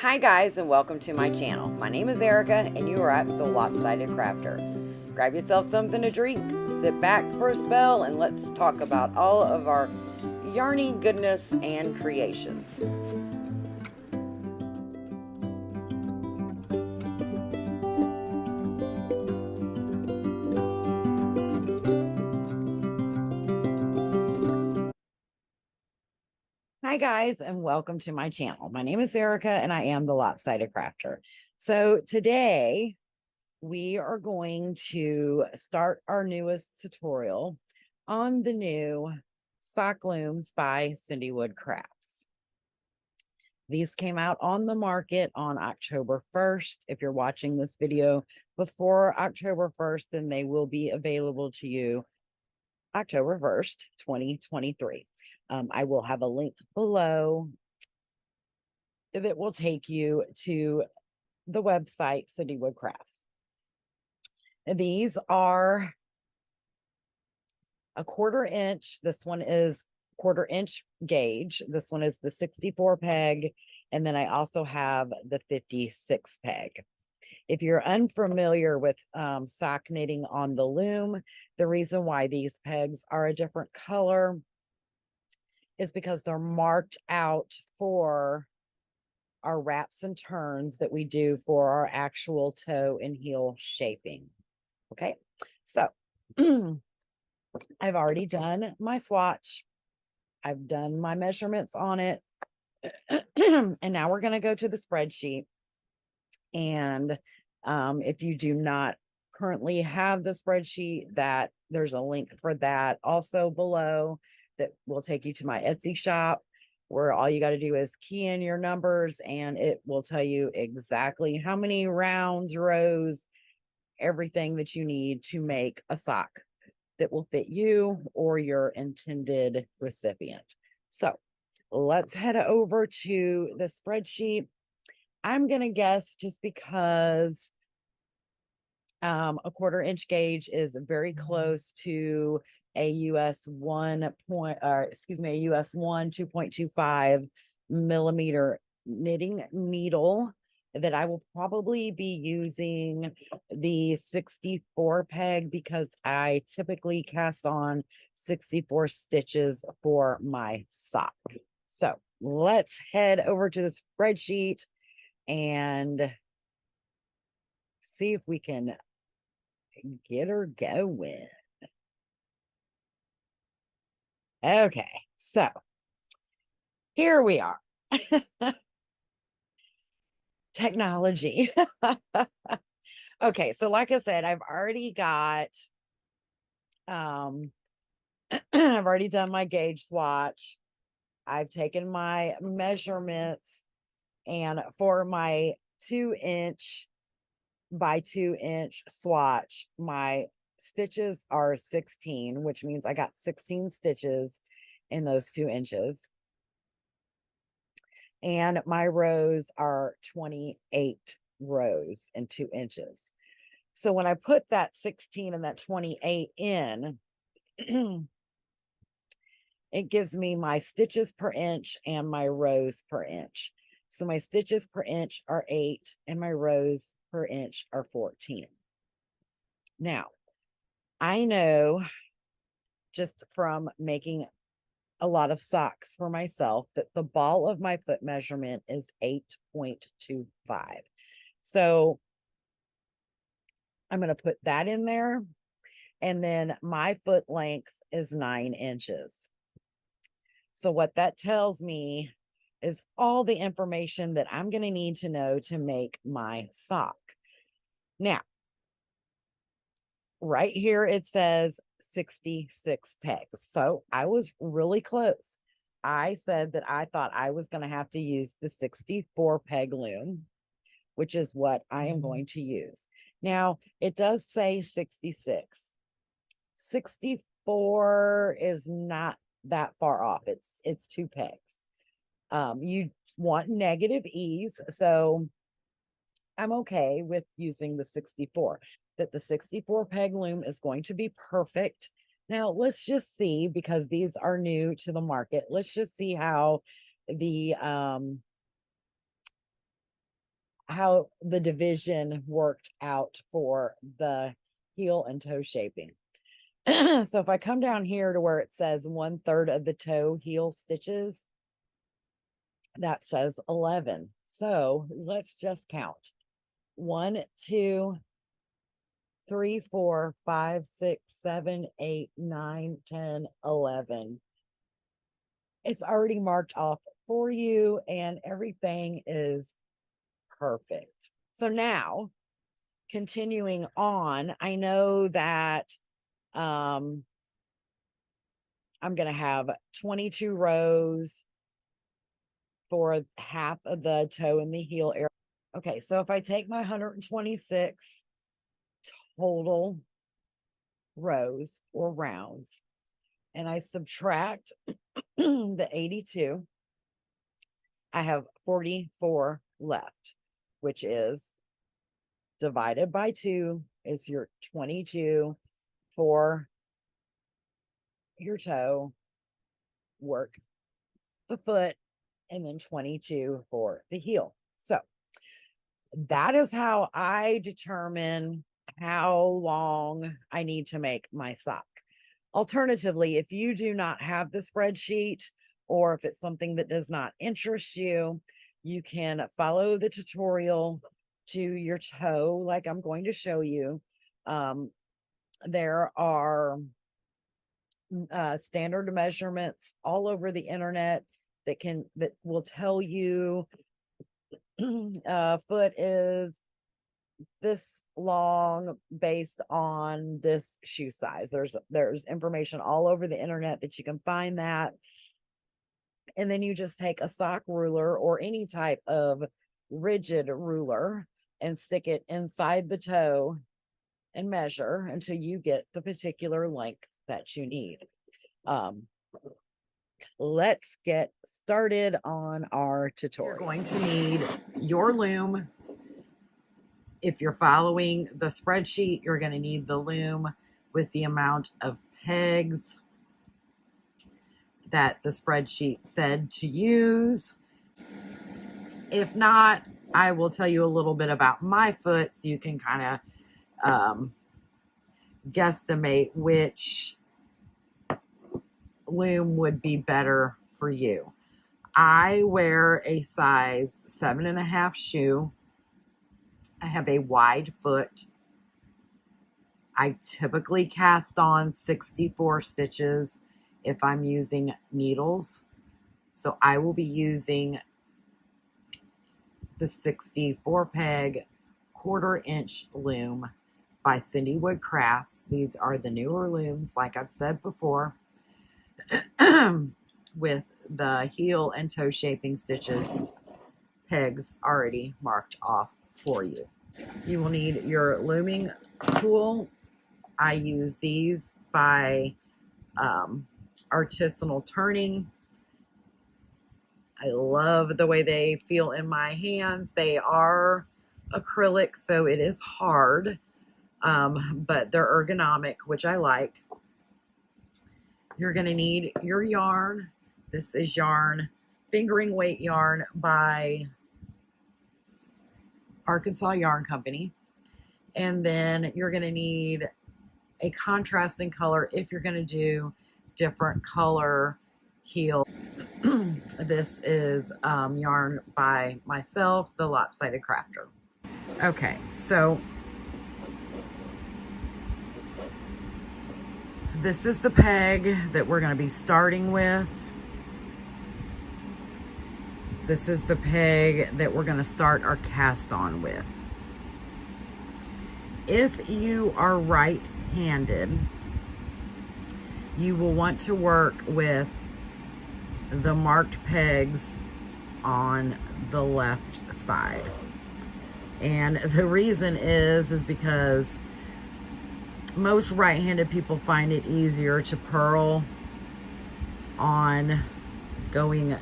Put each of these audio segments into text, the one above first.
Hi guys, and welcome to my channel. My name is Erica and you are at the Lopsided Crafter. Grab yourself something to drink, sit back for a spell, and let's talk about all of our yarny goodness and creations. Hi guys, and welcome to my channel. My name is Erica and I am the Lopsided Crafter. So today we are going to start our newest tutorial on the new sock looms by Cindy Wood Crafts. These came out on the market on October 1st. If you're watching this video before October 1st, then they will be available to you October 1st, 2023. I will have a link below that will take you to the website Cindy Wood Crafts. These are a 1/4 inch. This one is 1/4 inch gauge. This one is the 64 peg. And then I also have the 56 peg. If you're unfamiliar with sock knitting on the loom, the reason why these pegs are a different color is because they're marked out for our wraps and turns that we do for our actual toe and heel shaping. Okay, so I've already done my swatch. I've done my measurements on it. And now we're going to go to the spreadsheet. And if you do not currently have the spreadsheet, that there's a link for that also below that will take you to my Etsy shop, where all you got to do is key in your numbers and it will tell you exactly how many rounds, rows, everything that you need to make a sock that will fit you or your intended recipient. So let's head over to the spreadsheet. I'm going to guess, just because a 1/4 inch gauge is very close to a US 1 point, or excuse me, a US 1 2.25 millimeter knitting needle, that I will probably be using the 64 peg, because I typically cast on 64 stitches for my sock. So let's head over to the spreadsheet and see if we can get her going. Okay, so here we are. Technology. Okay, so like I said, I've already got I've already done my gauge swatch. I've taken my measurements, and for my 2-inch by 2-inch swatch, my stitches are 16, which means I got 16 stitches in those 2 inches. And my rows are 28 rows in 2 inches. So when I put that 16 and that 28 in, it gives me my stitches per inch and my rows per inch. So my stitches per inch are 8 and my rows per inch are 14. Now, I know just from making a lot of socks for myself that the ball of my foot measurement is 8.25. So I'm going to put that in there. And then my foot length is 9 inches. So what that tells me is all the information that I'm going to need to know to make my sock. Now, right here it says 66 pegs. So I was really close. I said that I thought I was going to have to use the 64 peg loom, which is what I am going to use. Now, it does say 66. 64 is not that far off. It's 2 pegs. You want negative ease, so I'm okay with using the 64. That the 64 peg loom is going to be perfect. Now let's just see, because these are new to the market, let's just see how the how the division worked out for the heel and toe shaping. So if I come down here to where it says 1/3 of the toe heel stitches, that says 11. So let's just count. 1, 2, 3, 4, 5, 6, 7, 8, 9, 10, 11. It's already marked off for you and everything is perfect. So now, continuing on, I know that I'm going to have 22 rows for half of the toe and the heel area. Okay, so if I take my 126 total rows or rounds and I subtract the 82, I have 44 left, which is divided by 2 is your 22 for your toe, work the foot, and then 22 for the heel. So that is how I determine how long I need to make my sock. Alternatively, if you do not have the spreadsheet, or if it's something that does not interest you, you can follow the tutorial to your toe, like I'm going to show you. There are standard measurements all over the internet that will tell you foot is this long based on this shoe size. There's information all over the internet that you can find that. And then you just take a sock ruler or any type of rigid ruler and stick it inside the toe and measure until you get the particular length that you need. Let's get started on our tutorial. You're going to need your loom. If you're following the spreadsheet, you're going to need the loom with the amount of pegs that the spreadsheet said to use. If not, I will tell you a little bit about my foot so you can kind of guesstimate which loom would be better for you. I wear a size 7.5 shoe. I have a wide foot. I typically cast on 64 stitches if I'm using needles. So I will be using the 64 peg 1/4 inch loom by Cindy Wood Crafts. These are the newer looms, like I've said before, with the heel and toe shaping stitches pegs already marked off for you. You will need your looming tool. I use these by Artisanal Turning. I love the way they feel in my hands. They are acrylic, so it is hard, but they're ergonomic, which I like. You're going to need your yarn. This is yarn, fingering weight yarn by Arkansas Yarn Company. And then you're going to need a contrasting color if you're going to do different color heel. This is yarn by myself, the Lopsided Crafter. Okay, so this is the peg that we're going to be starting with. This is the peg that we're going to start our cast on with. If you are right-handed, you will want to work with the marked pegs on the left side. And the reason is because most right-handed people find it easier to purl on going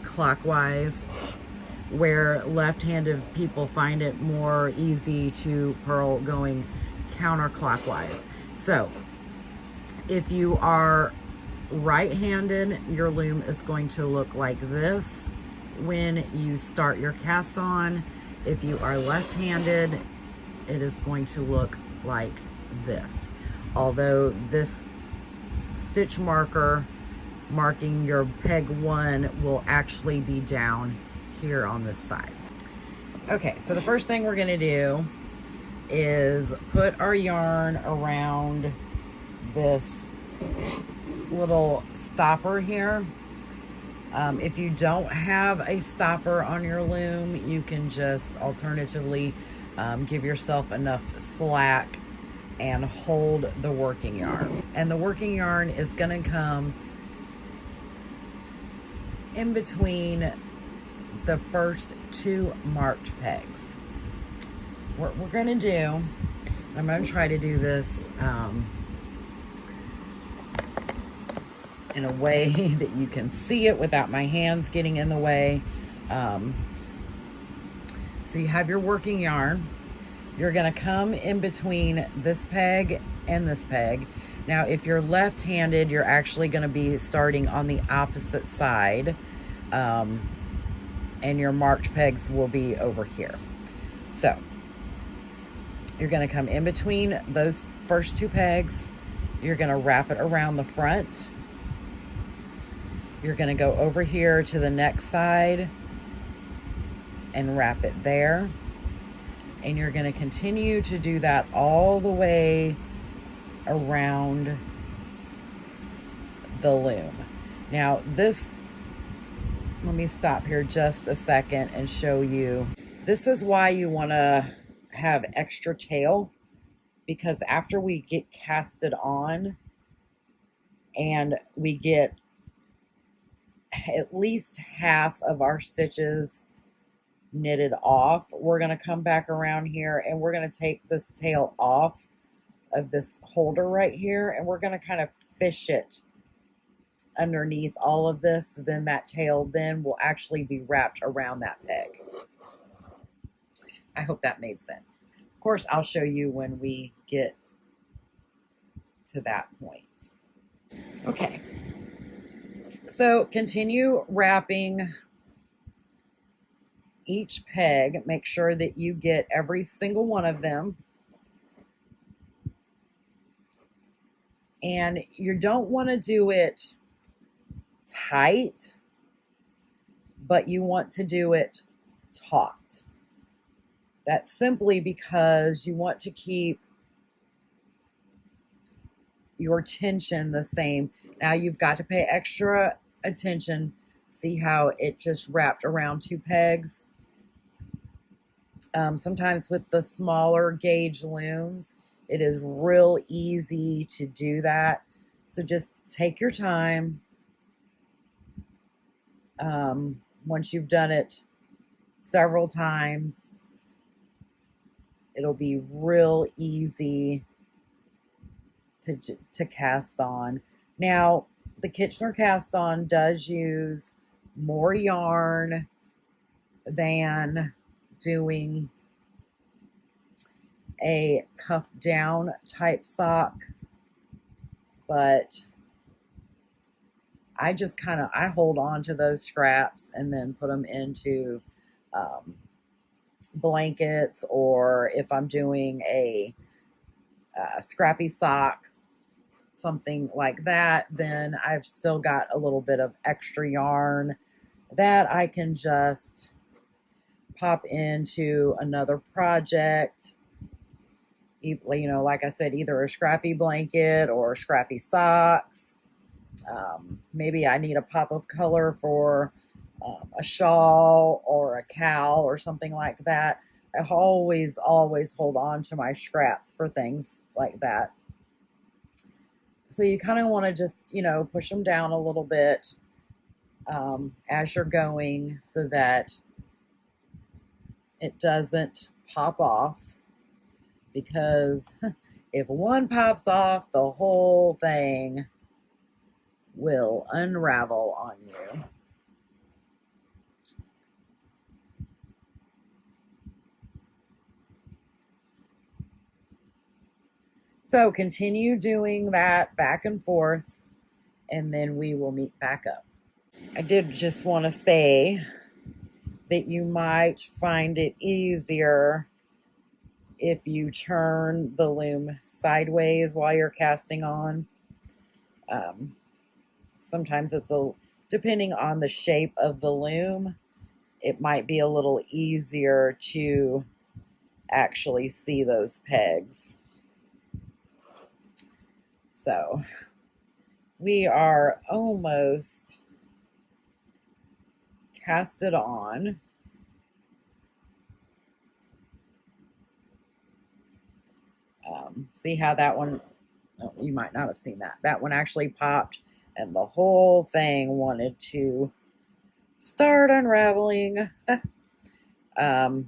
clockwise, where left-handed people find it more easy to purl going counterclockwise. So if you are right-handed, your loom is going to look like this when you start your cast on. If you are left-handed, it is going to look like this. Although this stitch marker marking your peg 1 will actually be down here on this side. Okay, so the first thing we're going to do is put our yarn around this little stopper here. If you don't have a stopper on your loom, you can just alternatively give yourself enough slack and hold the working yarn. And the working yarn is going to come in between the first 2 marked pegs. What we're going to do, I'm going to try to do this in a way that you can see it without my hands getting in the way. So you have your working yarn. You're going to come in between this peg and this peg. Now, if you're left-handed, you're actually going to be starting on the opposite side, and your marked pegs will be over here. So you're going to come in between those first 2 pegs. You're going to wrap it around the front. You're going to go over here to the next side and wrap it there. And you're going to continue to do that all the way around the loom. Now this, let me stop here just a second and show you. This is why you want to have extra tail, because after we get casted on and we get at least half of our stitches knitted off, we're going to come back around here and we're going to take this tail off of this holder right here, and we're going to kind of fish it underneath all of this. Then that tail then will actually be wrapped around that peg. I hope that made sense. Of course, I'll show you when we get to that point. Okay, so continue wrapping each peg. Make sure that you get every single one of them. And you don't want to do it tight, but you want to do it taut. That's simply because you want to keep your tension the same. Now you've got to pay extra attention. See how it just wrapped around 2 pegs? Sometimes with the smaller gauge looms, it is real easy to do that. So just take your time. Once you've done it several times, it'll be real easy to cast on. Now, the Kitchener cast on does use more yarn than doing a cuff down type sock, but I just I hold on to those scraps and then put them into blankets, or if I'm doing a scrappy sock, something like that, then I've still got a little bit of extra yarn that I can just pop into another project. You know, like I said, either a scrappy blanket or scrappy socks. Maybe I need a pop of color for a shawl or a cowl or something like that. I always hold on to my scraps for things like that. So you kind of want to just, you know, push them down a little bit as you're going so that it doesn't pop off, because if one pops off, the whole thing will unravel on you. So continue doing that back and forth, and then we will meet back up. I did just want to say that you might find it easier if you turn the loom sideways while you're casting on. Sometimes it's depending on the shape of the loom, it might be a little easier to actually see those pegs. So we are almost casted on. See how that one, oh, you might not have seen that. That one actually popped and the whole thing wanted to start unraveling. Have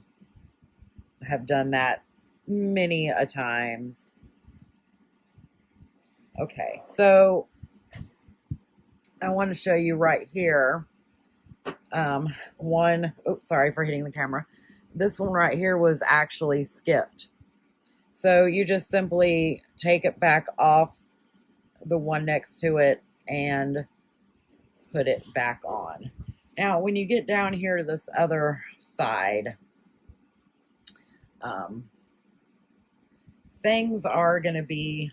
done that many a times. Okay, so I want to show you right here. Oops, sorry for hitting the camera. This one right here was actually skipped. So you just simply take it back off the one next to it and put it back on. Now, when you get down here to this other side, things are going to be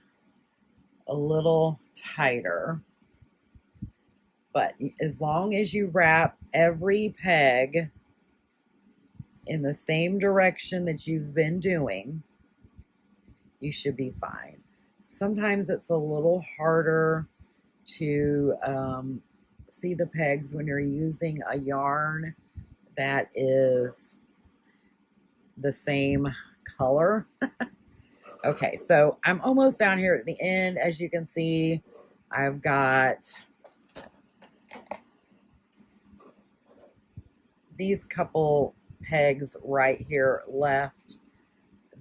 a little tighter. But as long as you wrap every peg in the same direction that you've been doing, you should be fine. Sometimes it's a little harder to see the pegs when you're using a yarn that is the same color. Okay, so I'm almost down here at the end. As you can see, I've got these couple pegs right here left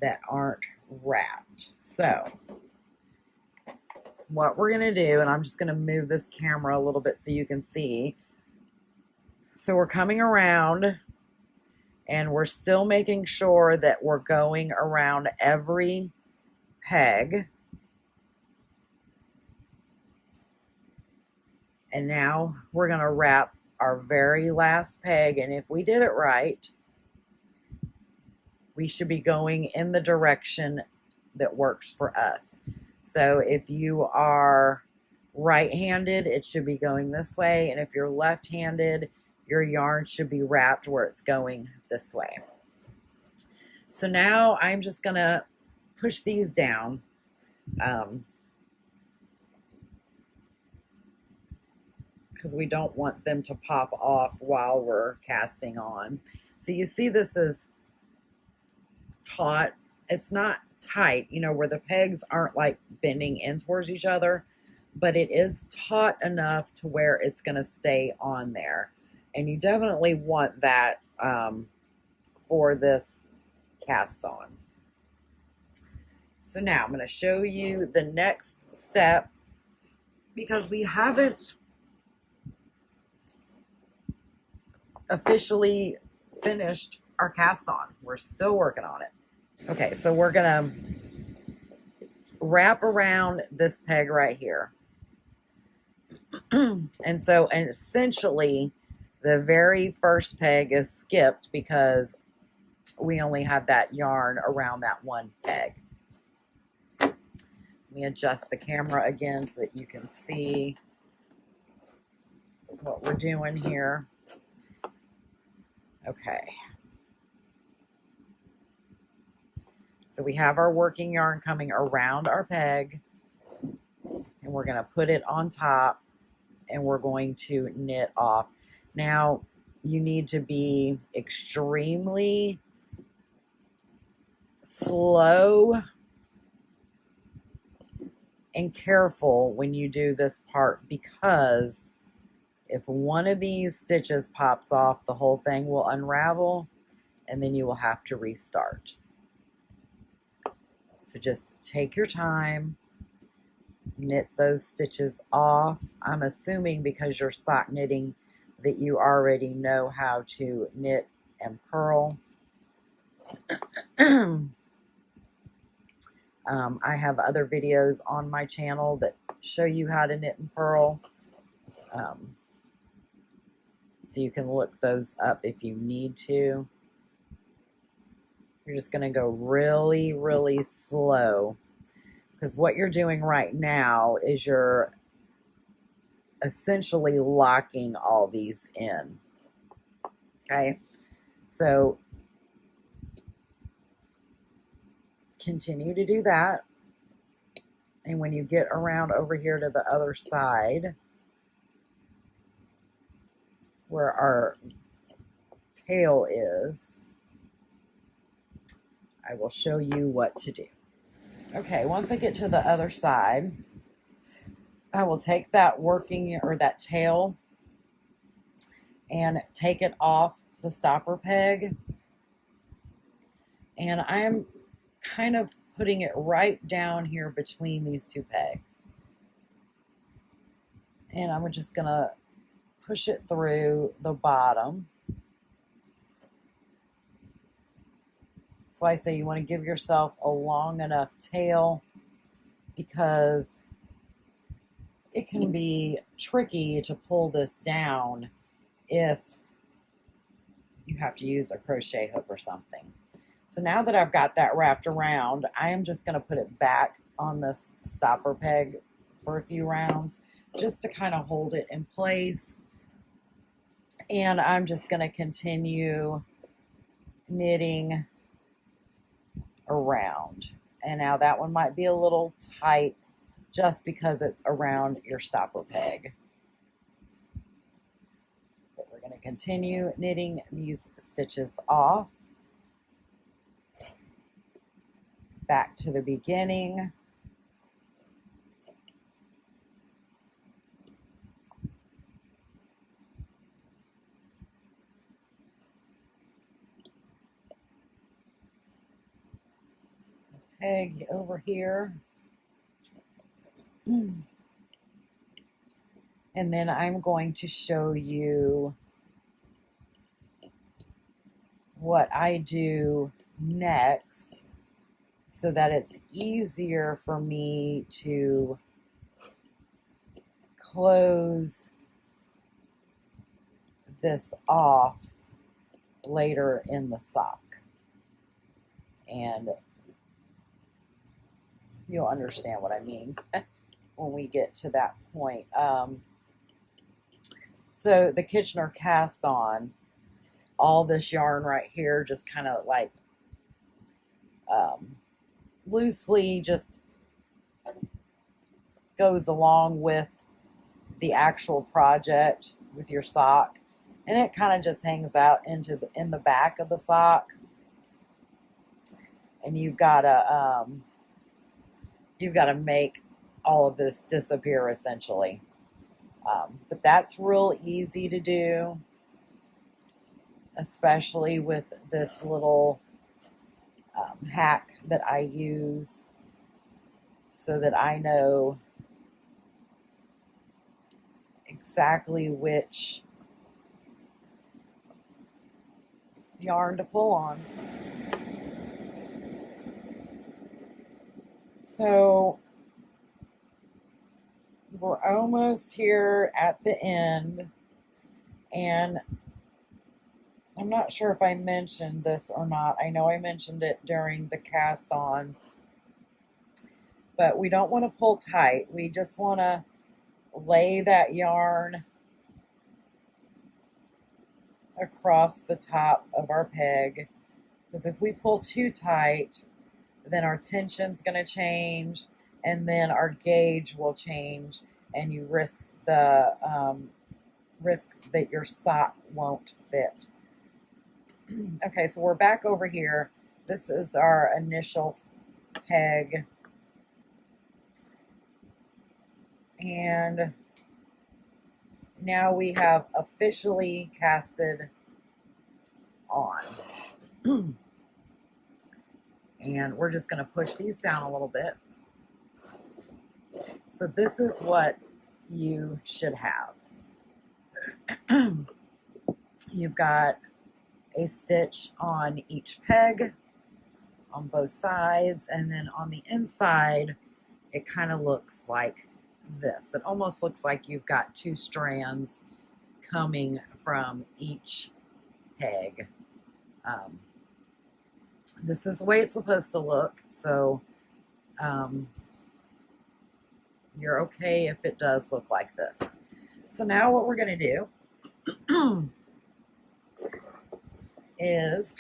that aren't wrapped. So what we're going to do, and I'm just going to move this camera a little bit so you can see. So we're coming around and we're still making sure that we're going around every peg. And now we're going to wrap our very last peg. And if we did it right, we should be going in the direction that works for us. So if you are right-handed, it should be going this way. And if you're left-handed, your yarn should be wrapped where it's going this way. So now I'm just going to push these down. Because we don't want them to pop off while we're casting on. So you see this is taut. It's not tight, you know, where the pegs aren't like bending in towards each other, but it is taut enough to where it's going to stay on there. And you definitely want that for this cast on. So now I'm going to show you the next step, because we haven't officially finished our cast on. We're still working on it. Okay, so we're gonna wrap around this peg right here. and essentially the very first peg is skipped because we only have that yarn around that one peg. Let me adjust the camera again so that you can see what we're doing here. Okay. So we have our working yarn coming around our peg, and we're going to put it on top, and we're going to knit off. Now, you need to be extremely slow and careful when you do this part, because if one of these stitches pops off, the whole thing will unravel, and then you will have to restart. So just take your time, knit those stitches off. I'm assuming because you're sock knitting that you already know how to knit and purl. I have other videos on my channel that show you how to knit and purl. So so you can look those up if you need to. You're just going to go really, really slow, because what you're doing right now is you're essentially locking all these in. Okay, so continue to do that. And when you get around over here to the other side, where our tail is, I will show you what to do. Okay, once I get to the other side, I will take that working or that tail and take it off the stopper peg. And I'm kind of putting it right down here between these two pegs. And I'm just going to push it through the bottom. So I say you want to give yourself a long enough tail, because it can be tricky to pull this down if you have to use a crochet hook or something. So now that I've got that wrapped around, I am just going to put it back on this stopper peg for a few rounds, just to kind of hold it in place. And I'm just going to continue knitting around. And now that one might be a little tight just because it's around your stopper peg. But we're going to continue knitting these stitches off. Back to the beginning. Peg over here. And then I'm going to show you what I do next, so that it's easier for me to close this off later in the sock. And you'll understand what I mean when we get to that point. So the Kitchener cast on, all this yarn right here just kind of like loosely just goes along with the actual project with your sock, and it kind of just hangs out in the back of the sock, and you've got to make all of this disappear essentially. But that's real easy to do, especially with this little hack that I use, so that I know exactly which yarn to pull on. So we're almost here at the end, and I'm not sure if I mentioned this or not. I know I mentioned it during the cast on, but we don't want to pull tight. We just want to lay that yarn across the top of our peg, because if we pull too tight, then our tension's going to change, and then our gauge will change, and you risk that your sock won't fit. Okay, so we're back over here. This is our initial peg, and now we have officially casted on. And we're just going to push these down a little bit. So this is what you should have. You've got a stitch on each peg on both sides, and then on the inside it kind of looks like this. It almost looks like you've got two strands coming from each peg. This is the way it's supposed to look, so you're okay if it does look like this. So now what we're going to do is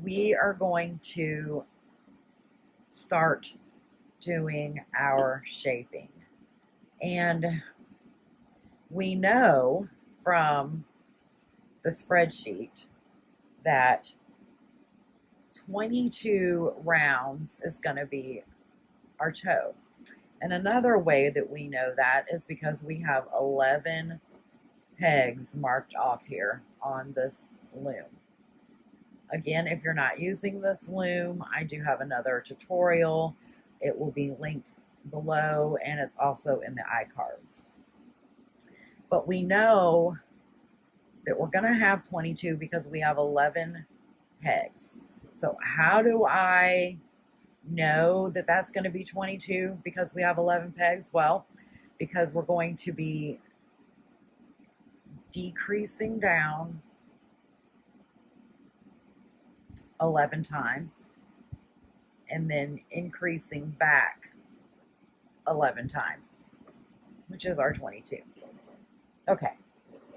we are going to start doing our shaping. And we know from the spreadsheet that 22 rounds is going to be our toe. And another way that we know that is because we have 11 pegs marked off here on this loom. Again, if you're not using this loom, I do have another tutorial. It will be linked below, and it's also in the iCards. But we know that we're going to have 22 because we have 11 pegs. So how do I know that that's going to be 22 because we have 11 pegs? Well, because we're going to be decreasing down 11 times and then increasing back 11 times, which is our 22. Okay,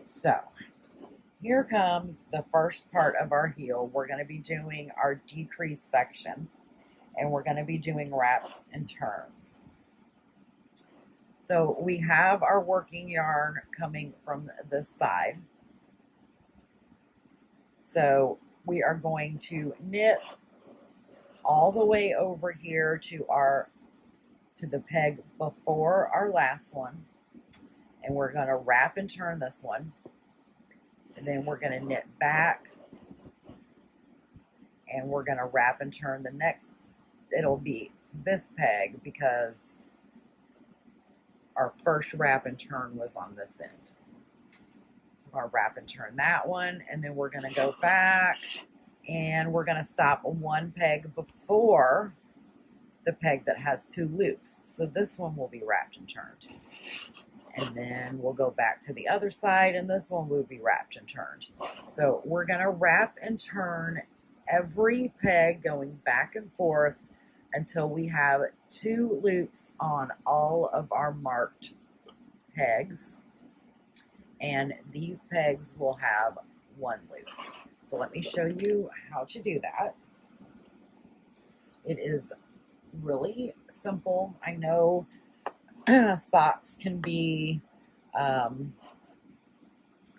so here comes the first part of our heel. We're going to be doing our decrease section, and we're going to be doing wraps and turns. So we have our working yarn coming from this side. So we are going to knit all the way over here to the peg before our last one, and we're going to wrap and turn this one, and then we're going to knit back, and we're going to wrap and turn the next. It'll be this peg because our first wrap and turn was on this end. We're going to wrap and turn that one, and then we're going to go back, and we're going to stop one peg before the peg that has 2 loops. So this one will be wrapped and turned. And then we'll go back to the other side, and this one will be wrapped and turned. So we're going to wrap and turn every peg going back and forth until we have 2 loops on all of our marked pegs. And these pegs will have 1 loop. So let me show you how to do that. It is really simple. I know socks can be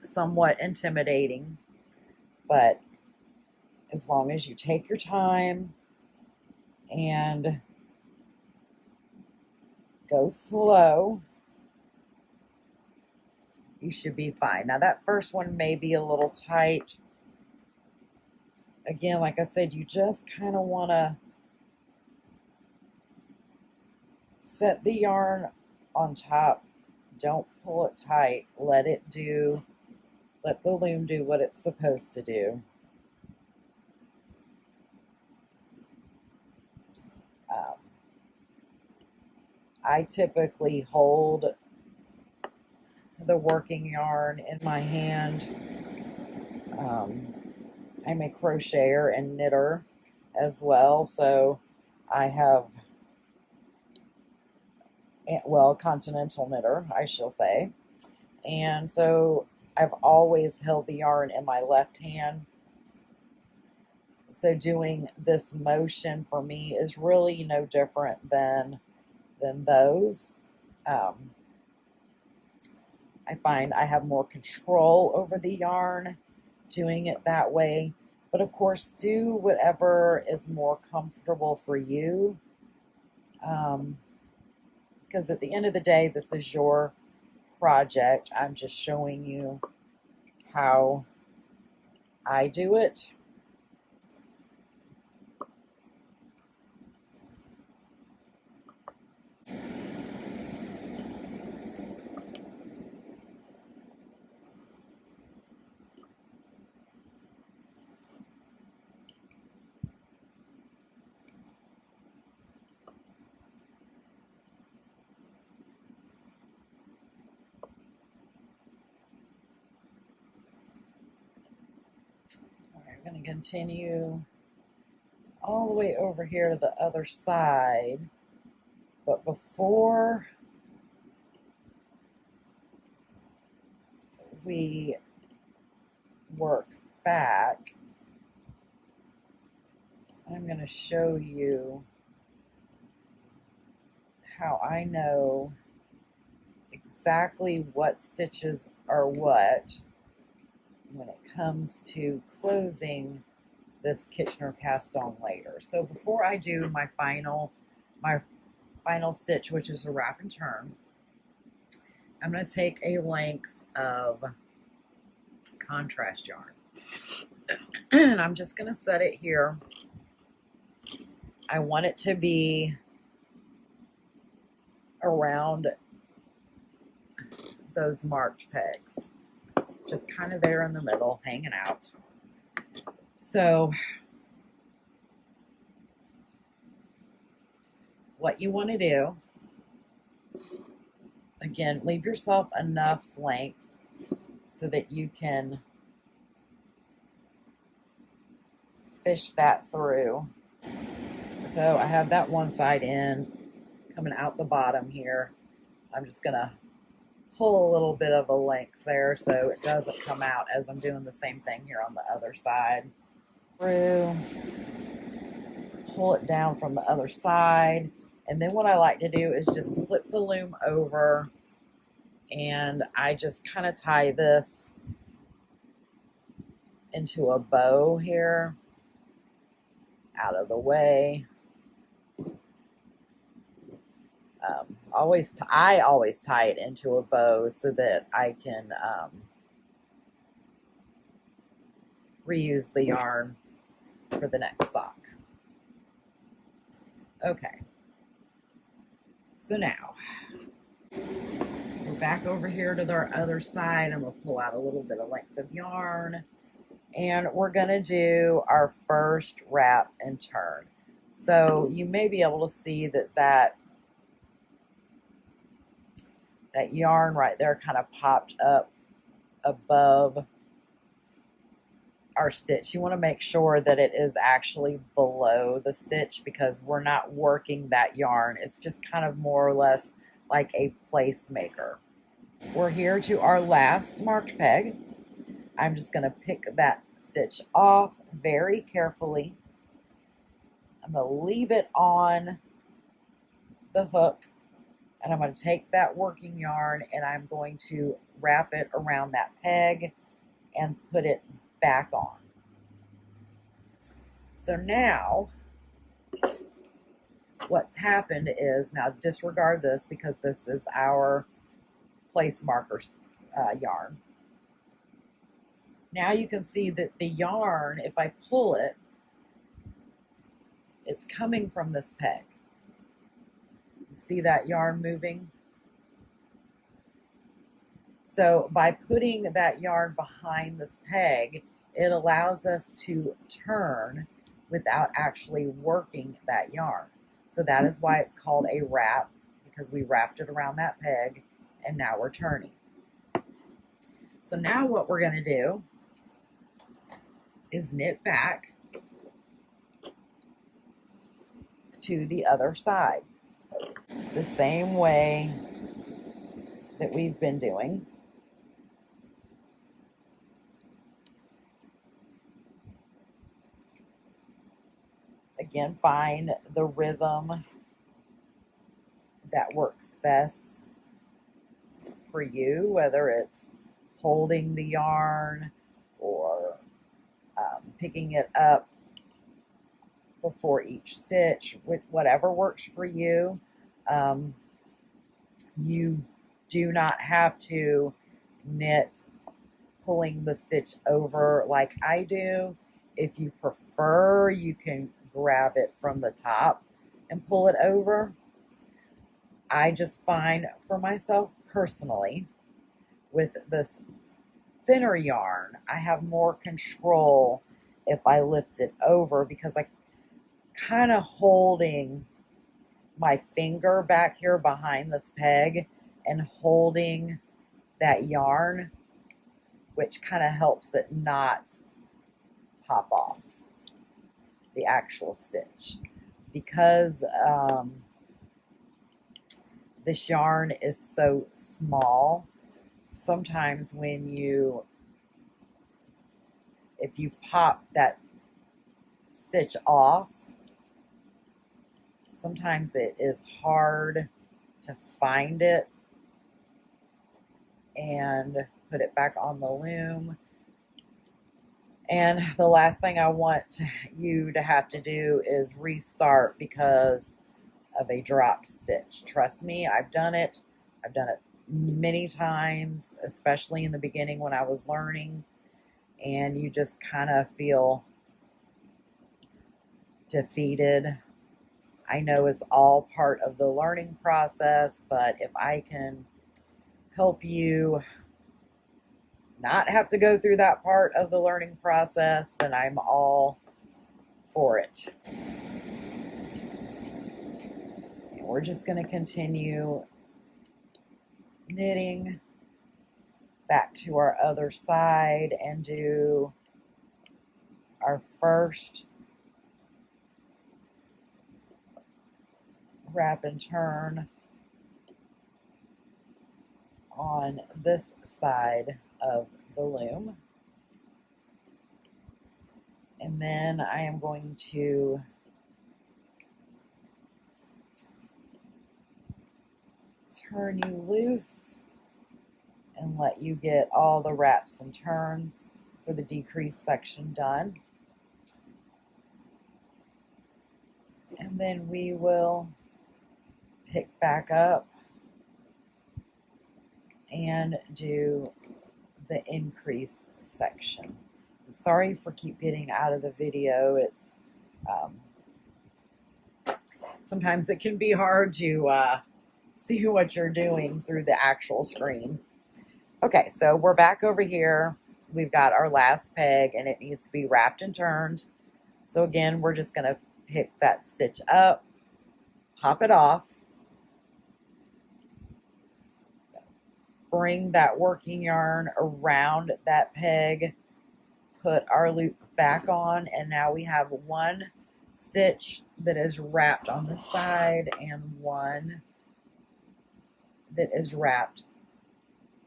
somewhat intimidating, but as long as you take your time and go slow, you should be fine. Now that first one may be a little tight. Again, like I said, you just kind of want to set the yarn on top. Don't pull it tight. Let the loom do what it's supposed to do. I typically hold the working yarn in my hand. I'm a crocheter and knitter as well, so I have, well, continental knitter, I shall say. And so I've always held the yarn in my left hand. So doing this motion for me is really no different than those. I find I have more control over the yarn doing it that way. But of course, do whatever is more comfortable for you. Because at the end of the day, this is your project. I'm just showing you how I do it. We're going to continue all the way over here to the other side. But before we work back, I'm going to show you how I know exactly what stitches are what when it comes to closing this Kitchener cast on later. So before I do my final stitch, which is a wrap and turn, I'm going to take a length of contrast yarn and I'm just going to set it here. I want it to be around those marked pegs, just kind of there in the middle, hanging out. So what you want to do, again, leave yourself enough length so that you can fish that through. So I have that one side in, coming out the bottom here. I'm just going to pull a little bit of a length there so it doesn't come out as I'm doing the same thing here on the other side. Through, pull it down from the other side, and then what I like to do is just flip the loom over, and I just kind of tie this into a bow here, out of the way. I always tie it into a bow so that I can reuse the yarn for the next sock. Okay, so now we're back over here to our other side. I'm going to pull out a little bit of length of yarn, and we're going to do our first wrap and turn. So you may be able to see that yarn right there kind of popped up above our stitch. You want to make sure that it is actually below the stitch because we're not working that yarn. It's just kind of more or less like a placemaker. We're here to our last marked peg. I'm just going to pick that stitch off very carefully. I'm going to leave it on the hook, and I'm going to take that working yarn and I'm going to wrap it around that peg and put it back on. So now what's happened is, now disregard this because this is our place marker yarn. Now you can see that the yarn, if I pull it, it's coming from this peg. You see that yarn moving? So by putting that yarn behind this peg, it allows us to turn without actually working that yarn. So that is why it's called a wrap, because we wrapped it around that peg and now we're turning. So now what we're going to do is knit back to the other side the same way that we've been doing. Again, find the rhythm that works best for you, whether it's holding the yarn or picking it up before each stitch, whatever works for you. You do not have to knit pulling the stitch over like I do. If you prefer, you can grab it from the top and pull it over. I just find for myself personally, with this thinner yarn, I have more control if I lift it over because I kind of holding my finger back here behind this peg and holding that yarn, which kind of helps it not pop off the actual stitch. Because this yarn is so small, sometimes if you pop that stitch off, sometimes it is hard to find it and put it back on the loom. And the last thing I want you to have to do is restart because of a dropped stitch. Trust me, I've done it. I've done it many times, especially in the beginning when I was learning, and you just kind of feel defeated. I know it's all part of the learning process, but if I can help you not have to go through that part of the learning process, then I'm all for it. And we're just going to continue knitting back to our other side and do our first wrap and turn on this side of the loom. And then I am going to turn you loose and let you get all the wraps and turns for the decrease section done. And then we will pick back up and do the increase section. I'm sorry for keep getting out of the video. It's sometimes it can be hard to see what you're doing through the actual screen. Okay, so we're back over here. We've got our last peg and it needs to be wrapped and turned. So again, we're just going to pick that stitch up, pop it off, bring that working yarn around that peg, put our loop back on, and now we have one stitch that is wrapped on the side and one that is wrapped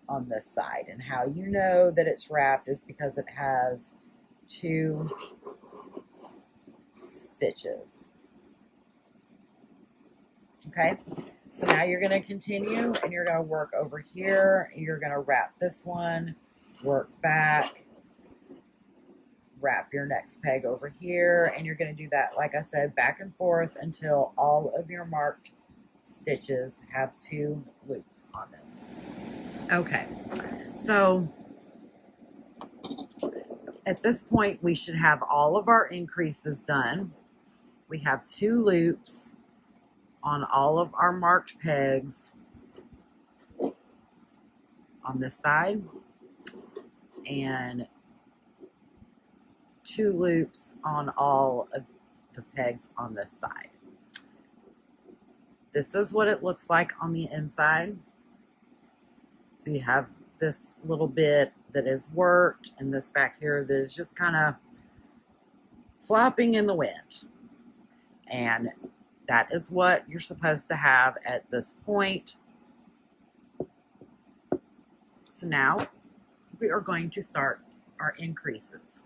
on this side. And how you know that it's wrapped is because it has two stitches. Okay, so now you're going to continue and you're going to work over here. You're going to wrap this one, work back, wrap your next peg over here, and you're going to do that, like I said, back and forth until all of your marked stitches have two loops on them. Okay, so at this point we should have all of our increases done. We have two loops on all of our marked pegs on this side and two loops on all of the pegs on this side. This is what it looks like on the inside. So you have this little bit that is worked and this back here that is just kind of flopping in the wind. And that is what you're supposed to have at this point. So now we are going to start our increases.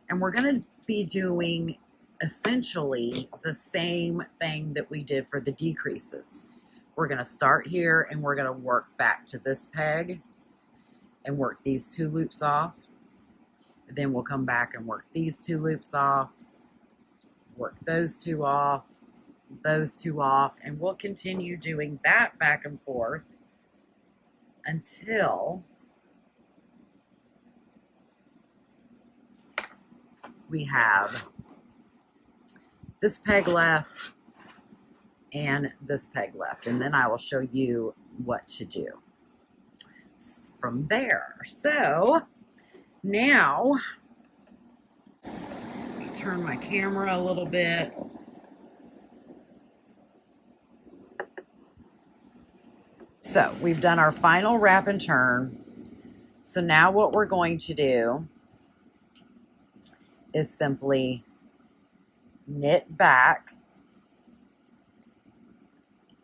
And we're going to be doing essentially the same thing that we did for the decreases. We're going to start here and we're going to work back to this peg and work these two loops off. Then we'll come back and work these two loops off, work those two off, and we'll continue doing that back and forth until we have this peg left and this peg left, and then I will show you what to do from there. So now let me turn my camera a little bit. So we've done our final wrap and turn. So now what we're going to do is simply knit back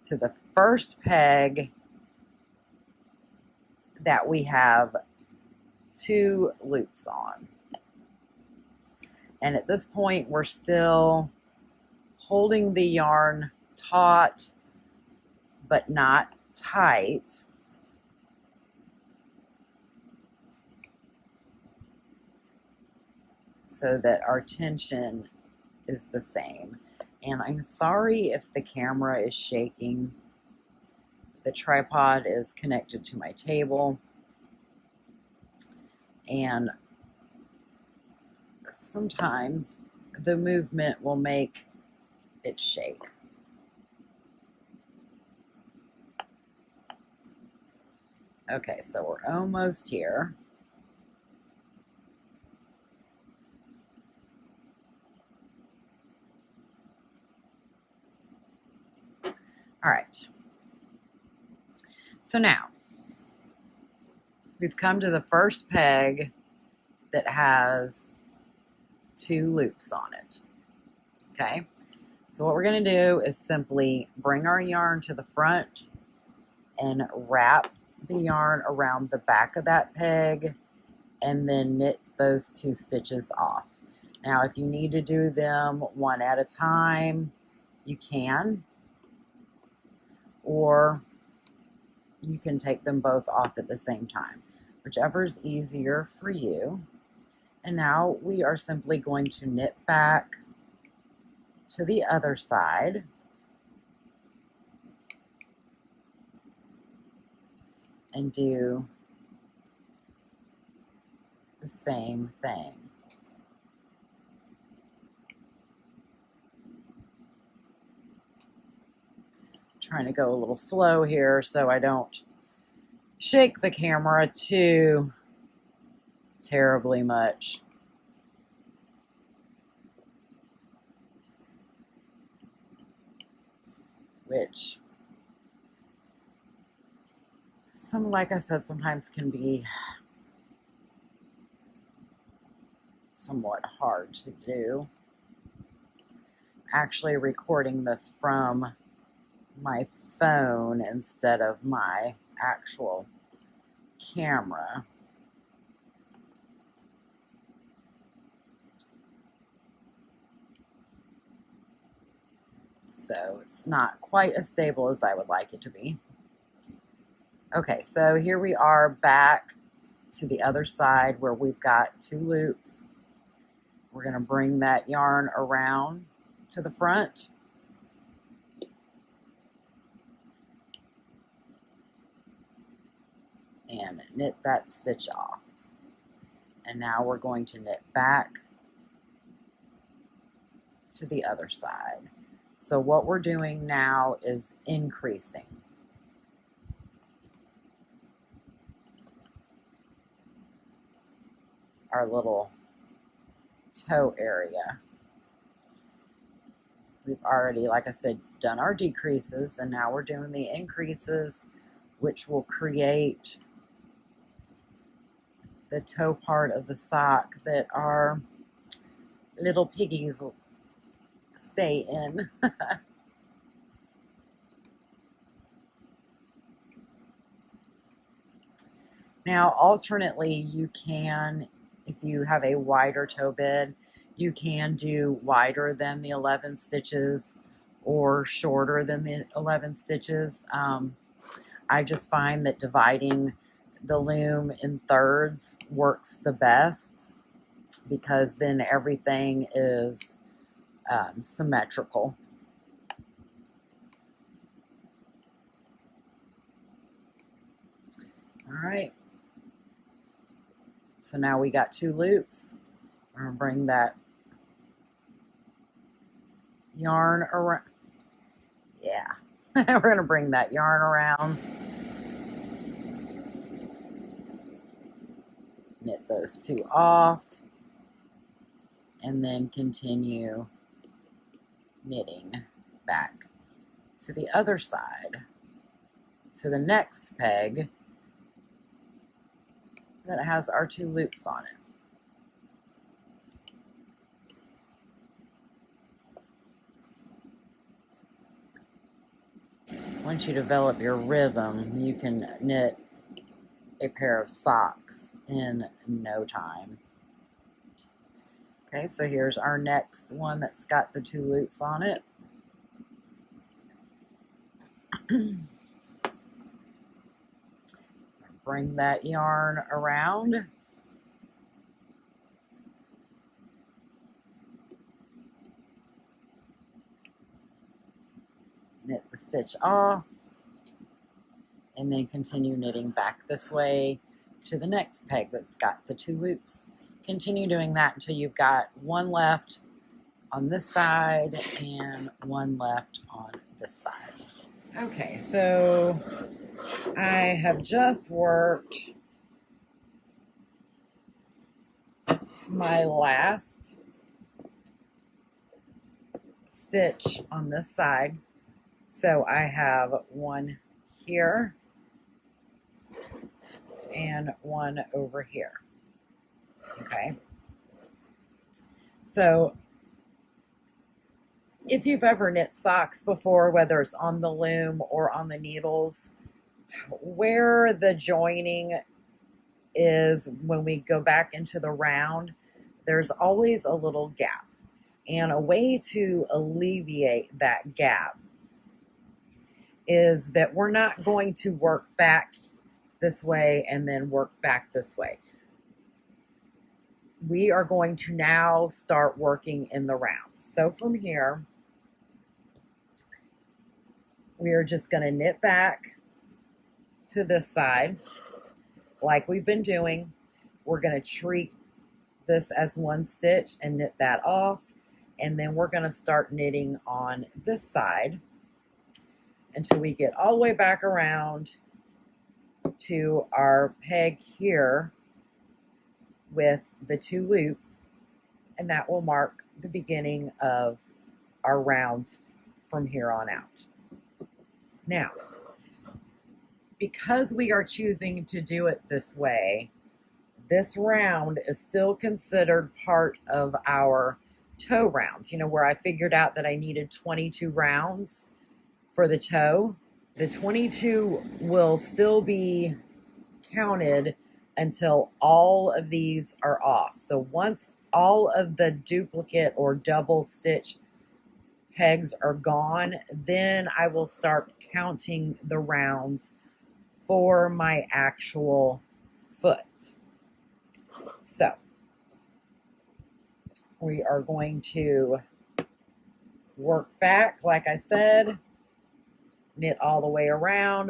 to the first peg that we have 2 loops on. And at this point, we're still holding the yarn taut, but not tight. So that our tension is the same. And I'm sorry if the camera is shaking. The tripod is connected to my table, and sometimes the movement will make it shake. Okay, so we're almost here. All right. So now we've come to the first peg that has 2 loops on it. Okay. So what we're going to do is simply bring our yarn to the front and wrap the yarn around the back of that peg and then knit those 2 stitches off. Now, if you need to do them one at a time, you can, or you can take them both off at the same time, whichever is easier for you. And now we are simply going to knit back to the other side and do the same thing. Trying to go a little slow here so I don't shake the camera too terribly much. Which, like I said, sometimes can be somewhat hard to do. Actually recording this from my phone instead of my actual camera. So it's not quite as stable as I would like it to be. Okay, so here we are back to the other side where we've got 2 loops. We're going to bring that yarn around to the front. And knit that stitch off. And now we're going to knit back to the other side. So what we're doing now is increasing. Our little toe area. We've already, like I said, done our decreases, and now we're doing the increases, which will create the toe part of the sock that our little piggies will stay in. Now, alternately, you can, if you have a wider toe bed, you can do wider than the 11 stitches or shorter than the 11 stitches. I just find that dividing the loom in thirds works the best because then everything is symmetrical. All right. So now we got 2 loops. We're going to bring that yarn around. Yeah. We're going to bring that yarn around. Knit those 2 off. And then continue knitting back to the other side, to the next peg that has our 2 loops on it. once you develop your rhythm, you can knit a pair of socks in no time. Okay, so here's our next one that's got the 2 loops on it. Bring that yarn around. Knit the stitch off, and then continue knitting back this way to the next peg that's got the 2 loops. Continue doing that until you've got 1 left on this side and 1 left on this side. Okay, so I have just worked my last stitch on this side. So I have 1 here and 1 over here. Okay. So if you've ever knit socks before, whether it's on the loom or on the needles, where the joining is when we go back into the round, there's always a little gap. And a way to alleviate that gap is that we're not going to work back this way and then work back this way. We are going to now start working in the round. So from here, we are just going to knit back to this side like we've been doing. We're going to treat this as 1 stitch and knit that off. And then we're going to start knitting on this side until we get all the way back around to our peg here with the 2 loops, and that will mark the beginning of our rounds from here on out. Now, because we are choosing to do it this way, this round is still considered part of our toe rounds. You know, where I figured out that I needed 22 rounds for the toe. The 22 will still be counted until all of these are off. So once all of the duplicate or double stitch pegs are gone, then I will start counting the rounds for my actual foot. So we are going to work back, like I said, knit all the way around,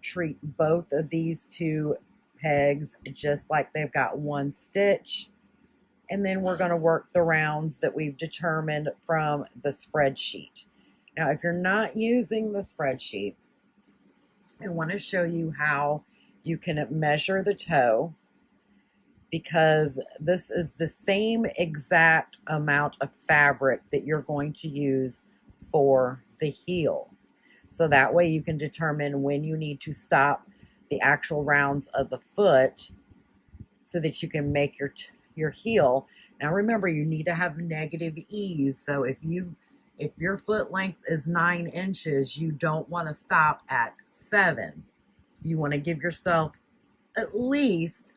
treat both of these 2 pegs just like they've got 1 stitch, and then we're going to work the rounds that we've determined from the spreadsheet. Now, if you're not using the spreadsheet, I want to show you how you can measure the toe, because this is the same exact amount of fabric that you're going to use for the heel. So that way you can determine when you need to stop the actual rounds of the foot so that you can make your heel. Now remember, you need to have negative ease. So if your foot length is 9 inches, you don't want to stop at 7. You want to give yourself at least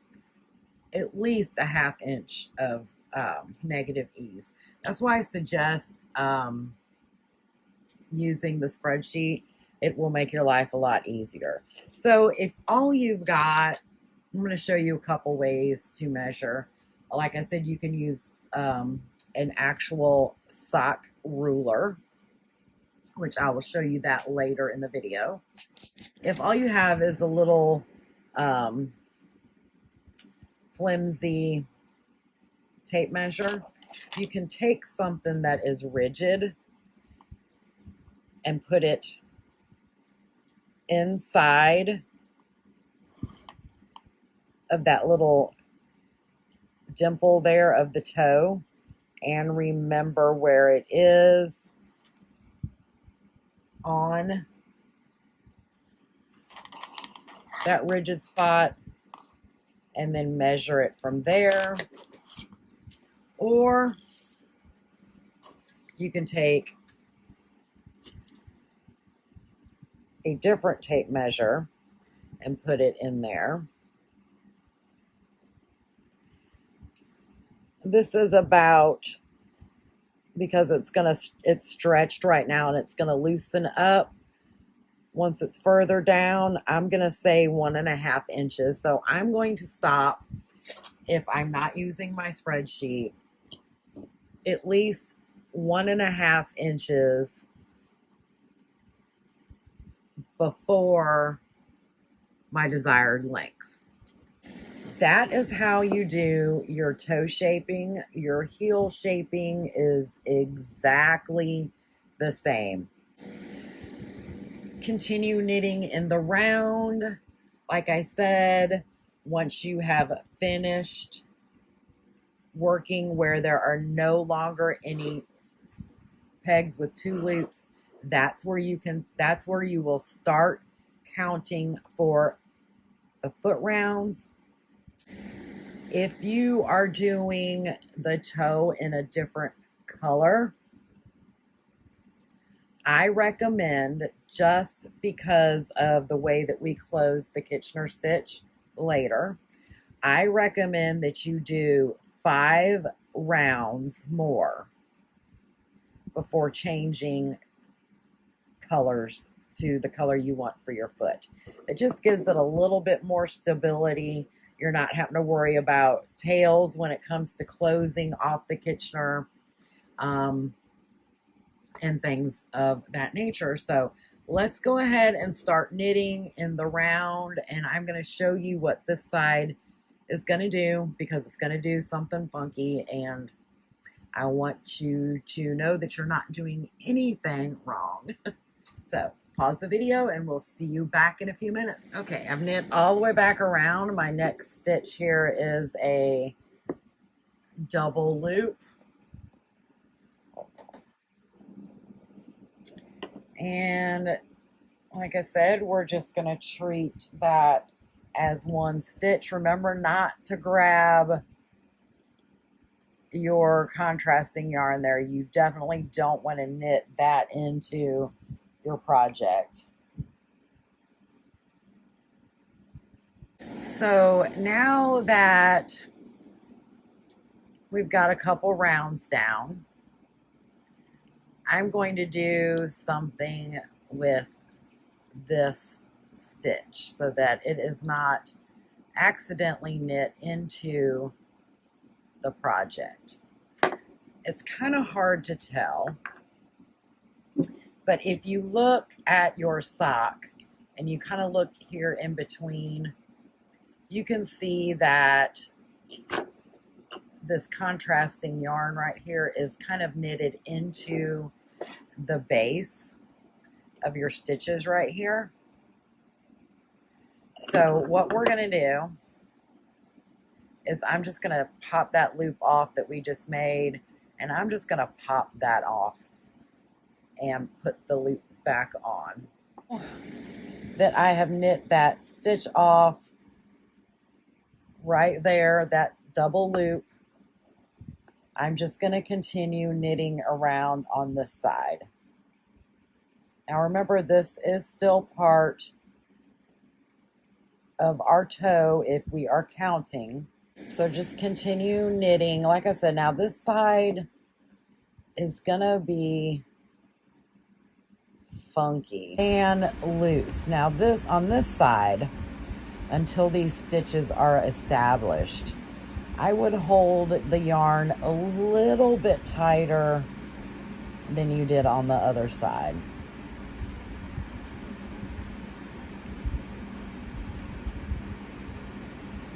a half inch of negative ease. That's why I suggest using the spreadsheet. It will make your life a lot easier. So if all you've got, I'm going to show you a couple ways to measure. Like I said, you can use an actual sock ruler, which I will show you that later in the video. If all you have is a little flimsy tape measure, you can take something that is rigid and put it inside of that little dimple there of the toe, and remember where it is on that rigid spot, and then measure it from there. Or you can take a different tape measure and put it in there. This is about, because it's stretched right now and it's gonna loosen up once it's further down. I'm gonna say 1.5 inches. So I'm going to stop, if I'm not using my spreadsheet, at least 1.5 inches before my desired length. That is how you do your toe shaping. Your heel shaping is exactly the same. Continue knitting in the round. Like I said, once you have finished working where there are no longer any pegs with 2 loops, that's where you will start counting for the foot rounds. If you are doing the toe in a different color, I recommend, just because of the way that we close the Kitchener stitch later, I recommend that you do 5 rounds more before changing colors to the color you want for your foot. It just gives it a little bit more stability. You're not having to worry about tails when it comes to closing off the Kitchener and things of that nature. So let's go ahead and start knitting in the round, and I'm going to show you what this side is going to do, because it's going to do something funky, and I want you to know that you're not doing anything wrong. So pause the video and we'll see you back in a few minutes. Okay, I've knit all the way back around. My next stitch here is a double loop. And like I said, we're just going to treat that as one stitch. Remember not to grab your contrasting yarn there. You definitely don't want to knit that into your project. So now that we've got a couple rounds down, I'm going to do something with this stitch so that it is not accidentally knit into the project. It's kind of hard to tell, but if you look at your sock and you kind of look here in between, you can see that this contrasting yarn right here is kind of knitted into the base of your stitches right here. So what we're going to do is I'm just going to pop that loop off that we just made, and I'm just going to pop that off and put the loop back on. That I have knit that stitch off right there, that double loop. I'm just going to continue knitting around on this side. Now remember, this is still part of our toe if we are counting. So just continue knitting. Like I said, now this side is going to be funky and loose. Now this, on this side, until these stitches are established, I would hold the yarn a little bit tighter than you did on the other side.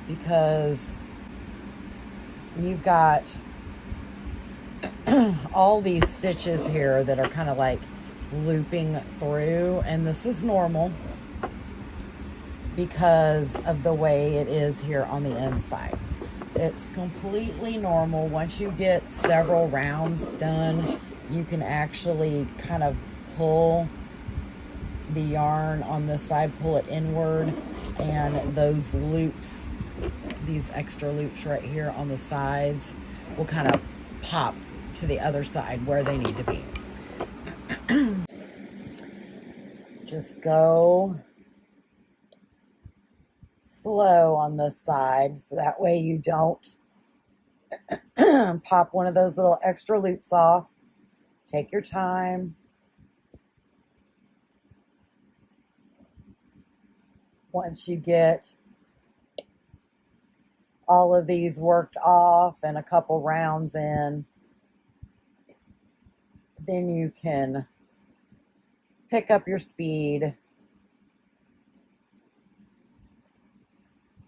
Because you've got all these stitches here that are kind of like looping through, and this is normal because of the way it is here on the inside. It's completely normal. Once you get several rounds done, you can actually kind of pull the yarn on this side, pull it inward, and those loops, these extra loops right here on the sides, will kind of pop to the other side where they need to be. Just go slow on this side so that way you don't pop one of those little extra loops off. Take your time. Once you get all of these worked off and a couple rounds in, then you can pick up your speed.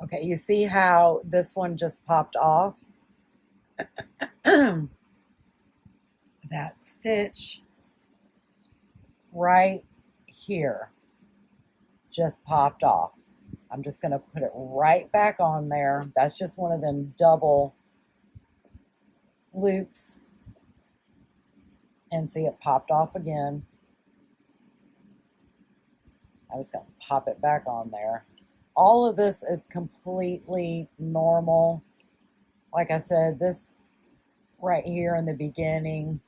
Okay, you see how this one just popped off? That stitch right here just popped off. I'm just going to put it right back on there. That's just one of them double loops. And see, it popped off again. I'm just going to pop it back on there. All of this is completely normal. Like I said, this right here in the beginning,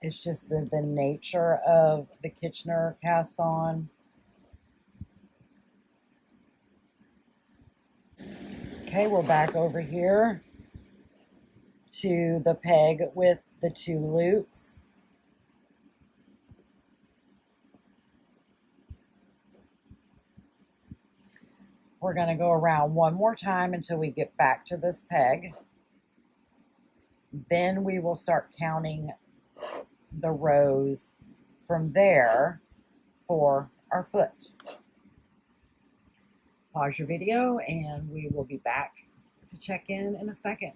it's just the nature of the Kitchener cast on. Okay, we're back over here to the peg with the 2 loops. We're going to go around one more time until we get back to this peg. Then we will start counting the rows from there for our foot. Pause your video and we will be back to check in a second.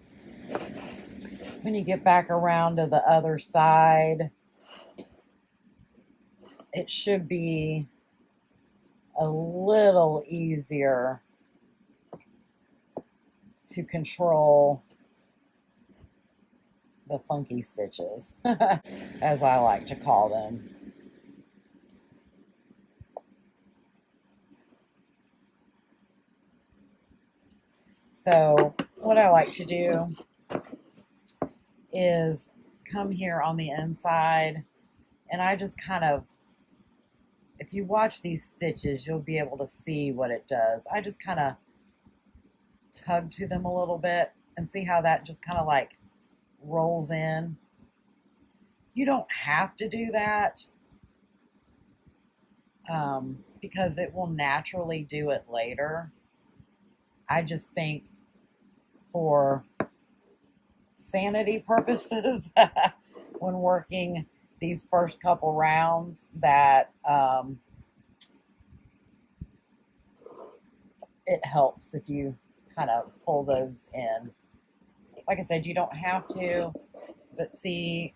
When you get back around to the other side, it should be a little easier to control the funky stitches, as I like to call them. So what I like to do is come here on the inside, and I just kind of, if you watch these stitches, you'll be able to see what it does. I just kind of tug to them a little bit and see how that just kind of like rolls in. You don't have to do that because it will naturally do it later. I just think for sanity purposes, when working these first couple rounds, that it helps if you kind of pull those in. Like I said, you don't have to, but see,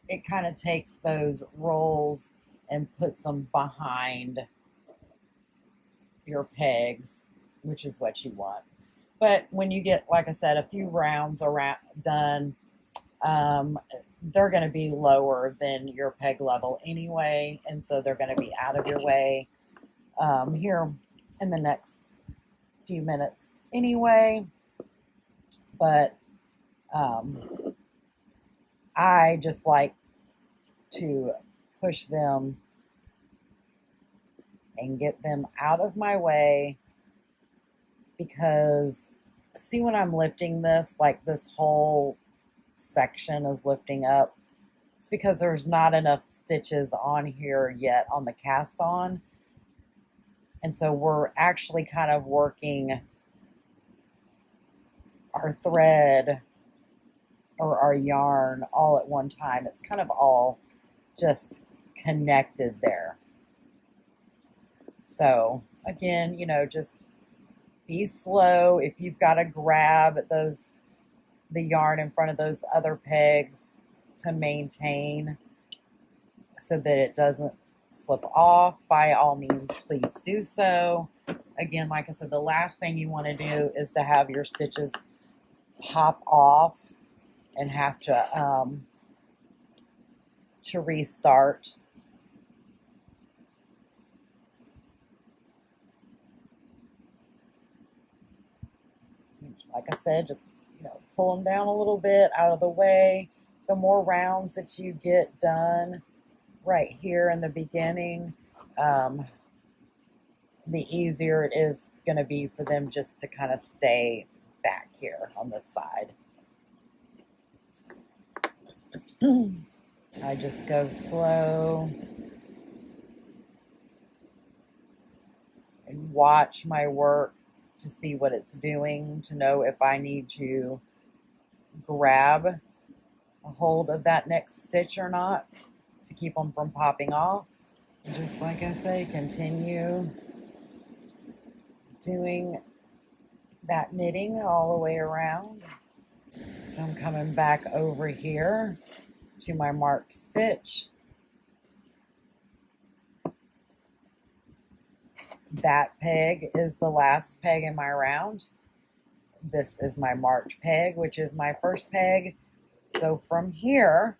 it kind of takes those rolls and puts them behind your pegs, which is what you want. But when you get, like I said, a few rounds around done, they're going to be lower than your peg level anyway, and so they're going to be out of your way here in the next few minutes anyway. But I just like to push them and get them out of my way, because see, when I'm lifting this, like this whole section is lifting up, it's because there's not enough stitches on here yet on the cast on. And so we're actually kind of working our thread or our yarn all at one time. It's kind of all just connected there. So again, you know, just be slow. If you've got to grab the yarn in front of those other pegs to maintain so that it doesn't slip off, by all means, please do so. Again, like I said, the last thing you want to do is to have your stitches pop off and have to restart. Like I said, just, you know, pull them down a little bit out of the way, the more rounds that you get done right here in the beginning, the easier it is going to be for them just to kind of stay back here on this side. I just go slow and watch my work to see what it's doing, to know if I need to grab a hold of that next stitch or not to keep them from popping off. Just like I say, continue doing that knitting all the way around. So I'm coming back over here to my marked stitch. That peg is the last peg in my round. This is my marked peg, which is my first peg. So from here,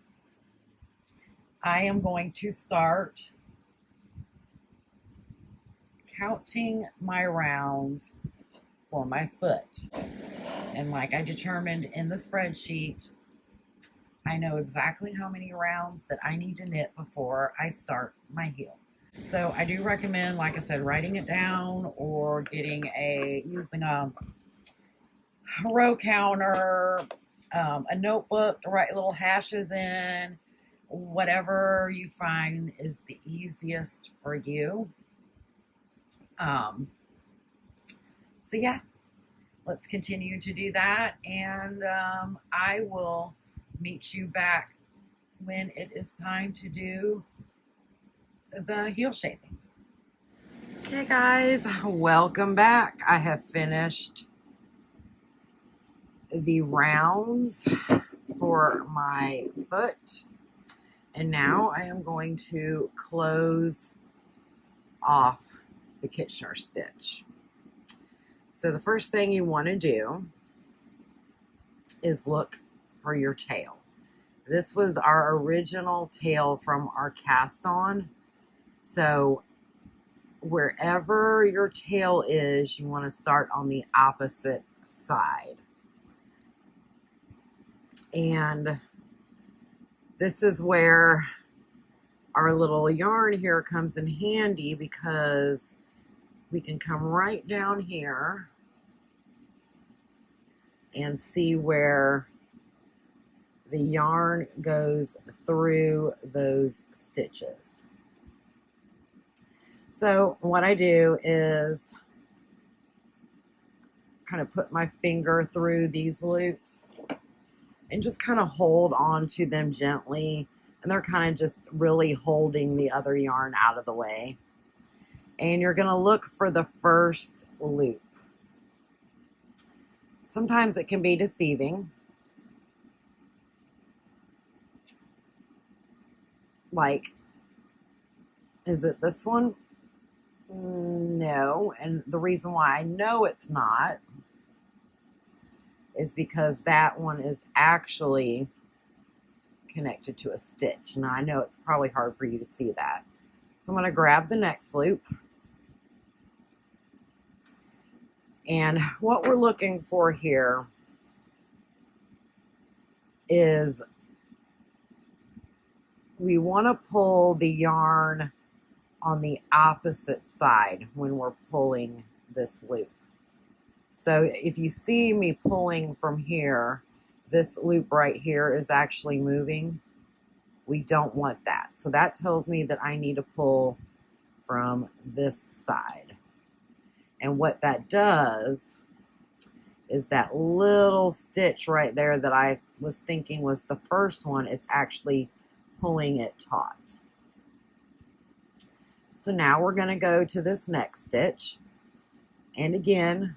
I am going to start counting my rounds for my foot. And like I determined in the spreadsheet, I know exactly how many rounds that I need to knit before I start my heel. So I do recommend, like I said, writing it down or using a row counter, a notebook to write little hashes in, whatever you find is the easiest for you. So yeah, let's continue to do that, and I will meet you back when it is time to do the heel shaping. Okay guys, welcome back. I have finished the rounds for my foot, and now I am going to close off the Kitchener stitch. So the first thing you want to do is look for your tail. This was our original tail from our cast on. So wherever your tail is, you want to start on the opposite side. And this is where our little yarn here comes in handy, because we can come right down here and see where the yarn goes through those stitches. So what I do is kind of put my finger through these loops and just kind of hold on to them gently, and they're kind of just really holding the other yarn out of the way. And you're going to look for the first loop. Sometimes it can be deceiving. Like, is it this one? No. And the reason why I know it's not is because that one is actually connected to a stitch. Now I know it's probably hard for you to see that. So I'm going to grab the next loop. And what we're looking for here is we want to pull the yarn on the opposite side when we're pulling this loop. So if you see me pulling from here, this loop right here is actually moving. We don't want that. So that tells me that I need to pull from this side. And what that does is that little stitch right there that I was thinking was the first one, it's actually pulling it taut. So now we're going to go to this next stitch. And again,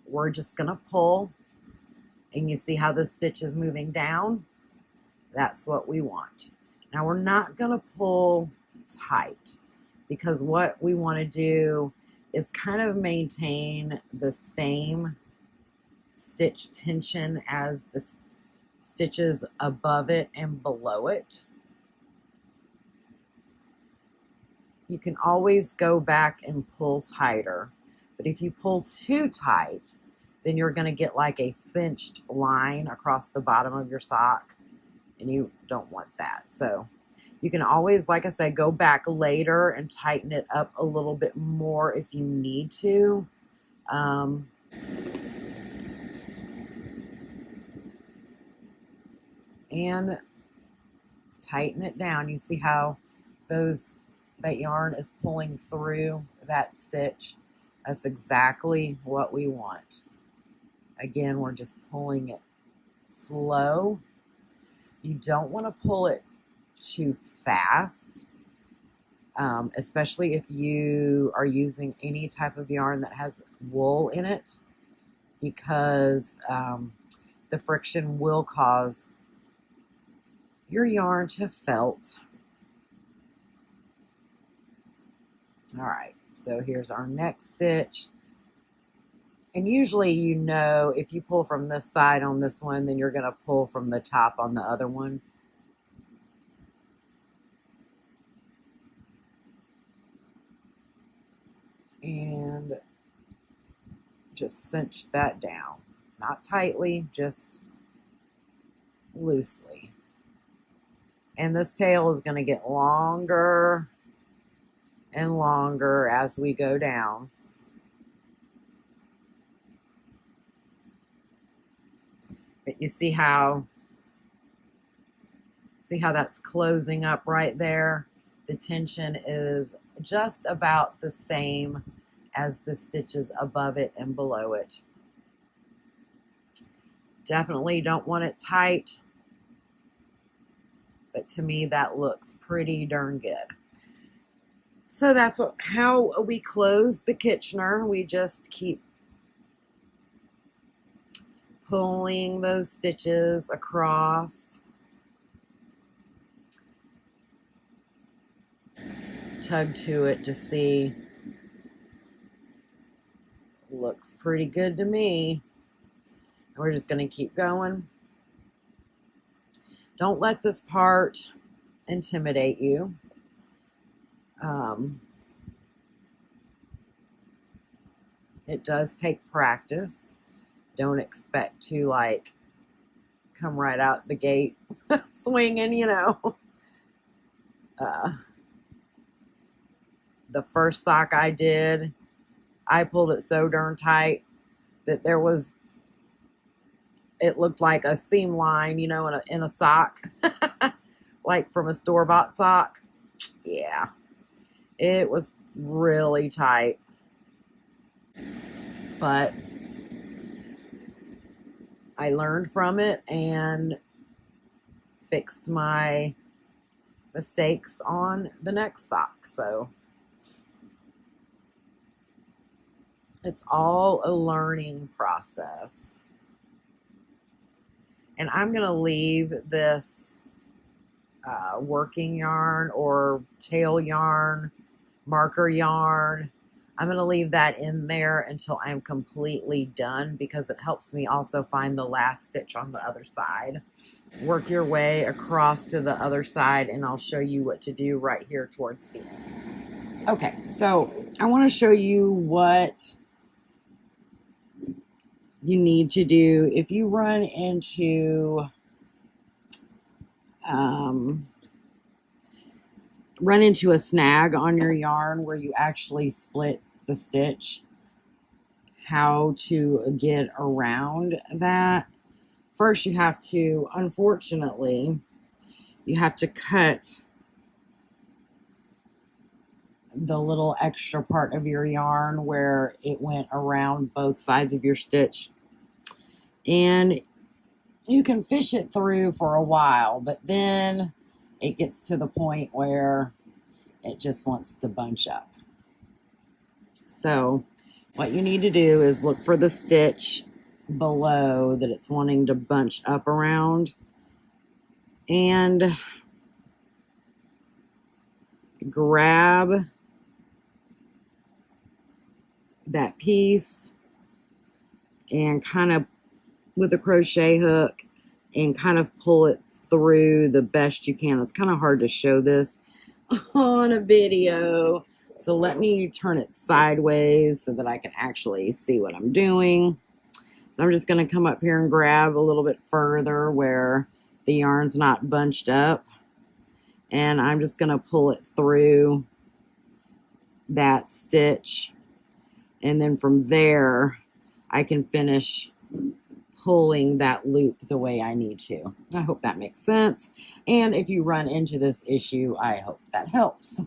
we're just going to pull. And you see how the stitch is moving down? That's what we want. Now we're not going to pull tight, because what we want to do is kind of maintain the same stitch tension as the stitches above it and below it. You can always go back and pull tighter, but if you pull too tight, then you're going to get like a cinched line across the bottom of your sock, and you don't want that. So you can always, like I said, go back later and tighten it up a little bit more if you need to. And tighten it down. You see how that yarn is pulling through that stitch? That's exactly what we want. Again, we're just pulling it slow. You don't want to pull it too fast, especially if you are using any type of yarn that has wool in it, because the friction will cause your yarn to felt. All right, so here's our next stitch. And usually, you know, if you pull from this side on this one, then you're going to pull from the top on the other one. And just cinch that down. Not tightly, just loosely. And this tail is going to get longer and longer as we go down. But you see how that's closing up right there? The tension is just about the same as the stitches above it and below it. Definitely don't want it tight, but to me that looks pretty darn good. So that's how we close the Kitchener. We just keep pulling those stitches across. Tug to it to see. Looks pretty good to me. We're just going to keep going. Don't let this part intimidate you. It does take practice. Don't expect to like come right out the gate swinging, you know. The first sock I did, I pulled it so darn tight that it looked like a seam line, you know, in a sock, like from a store-bought sock. Yeah, it was really tight, but I learned from it and fixed my mistakes on the next sock. So it's all a learning process. And I'm going to leave this working yarn or tail yarn, marker yarn. I'm going to leave that in there until I'm completely done, because it helps me also find the last stitch on the other side. Work your way across to the other side, and I'll show you what to do right here towards the end. Okay, so I want to show you what you need to do if you run into a snag on your yarn where you actually split the stitch. How to get around that. First, you have to, unfortunately, you have to cut the little extra part of your yarn where it went around both sides of your stitch. And you can fish it through for a while, but then it gets to the point where it just wants to bunch up. So what you need to do is look for the stitch below that it's wanting to bunch up around, and grab that piece and kind of with a crochet hook and kind of pull it through the best you can. It's kind of hard to show this on a video, so let me turn it sideways so that I can actually see what I'm doing. I'm just going to come up here and grab a little bit further where the yarn's not bunched up. And I'm just going to pull it through that stitch. And then from there, I can finish pulling that loop the way I need to. I hope that makes sense. And if you run into this issue, I hope that helps.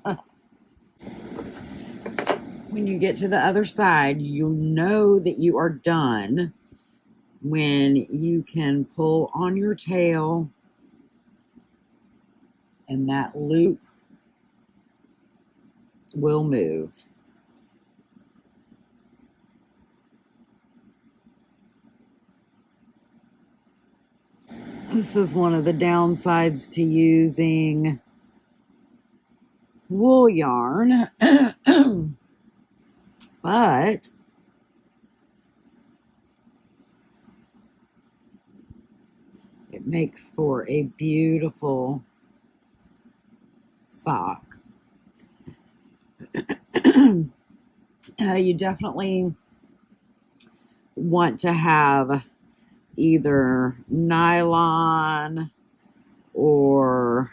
When you get to the other side, you'll know that you are done when you can pull on your tail and that loop will move. This is one of the downsides to using wool yarn, but it makes for a beautiful sock. You definitely want to have either nylon or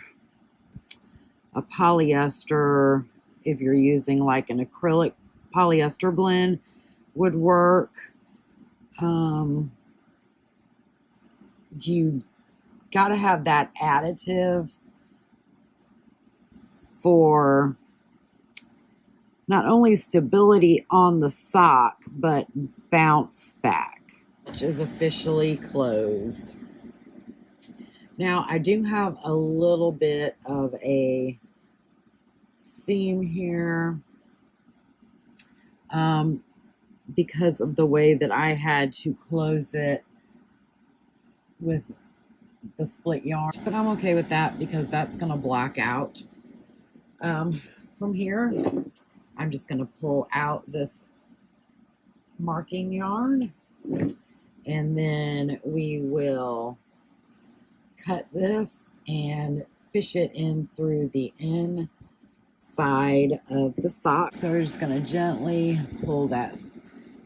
a polyester. If you're using like an acrylic polyester blend would work. You got to have that additive for not only stability on the sock, but bounce back, which is officially closed. Now, I do have a little bit of a seam here because of the way that I had to close it with the split yarn, but I'm okay with that because that's going to block out. From here, I'm just going to pull out this marking yarn, and then we will cut this and fish it in through the inside of the sock. So we're just going to gently pull that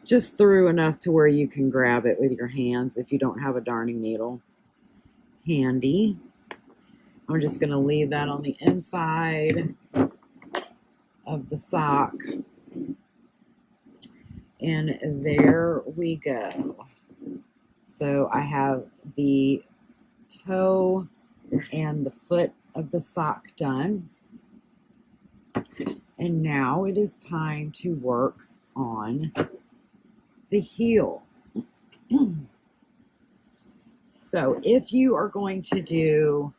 just through enough to where you can grab it with your hands if you don't have a darning needle handy. I'm just going to leave that on the inside of the sock. And there we go. So I have the toe and the foot of the sock done. And now it is time to work on the heel. So if you are going to do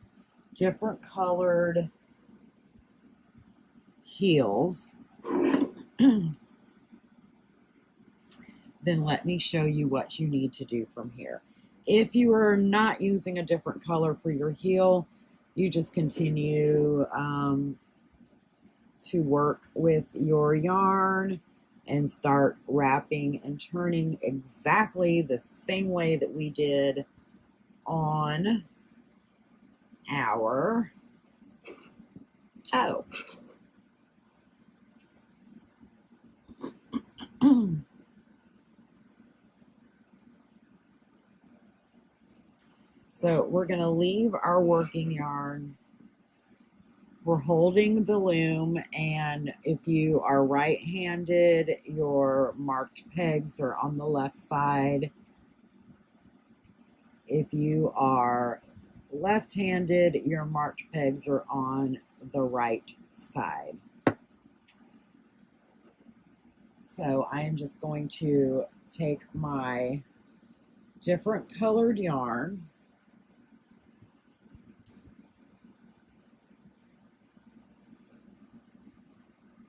different colored heels, then let me show you what you need to do from here. If you are not using a different color for your heel, you just continue to work with your yarn and start wrapping and turning exactly the same way that we did on our toe. So we're going to leave our working yarn. We're holding the loom, and if you are right-handed, your marked pegs are on the left side. If you are left-handed, your marked pegs are on the right side. So I am just going to take my different colored yarn,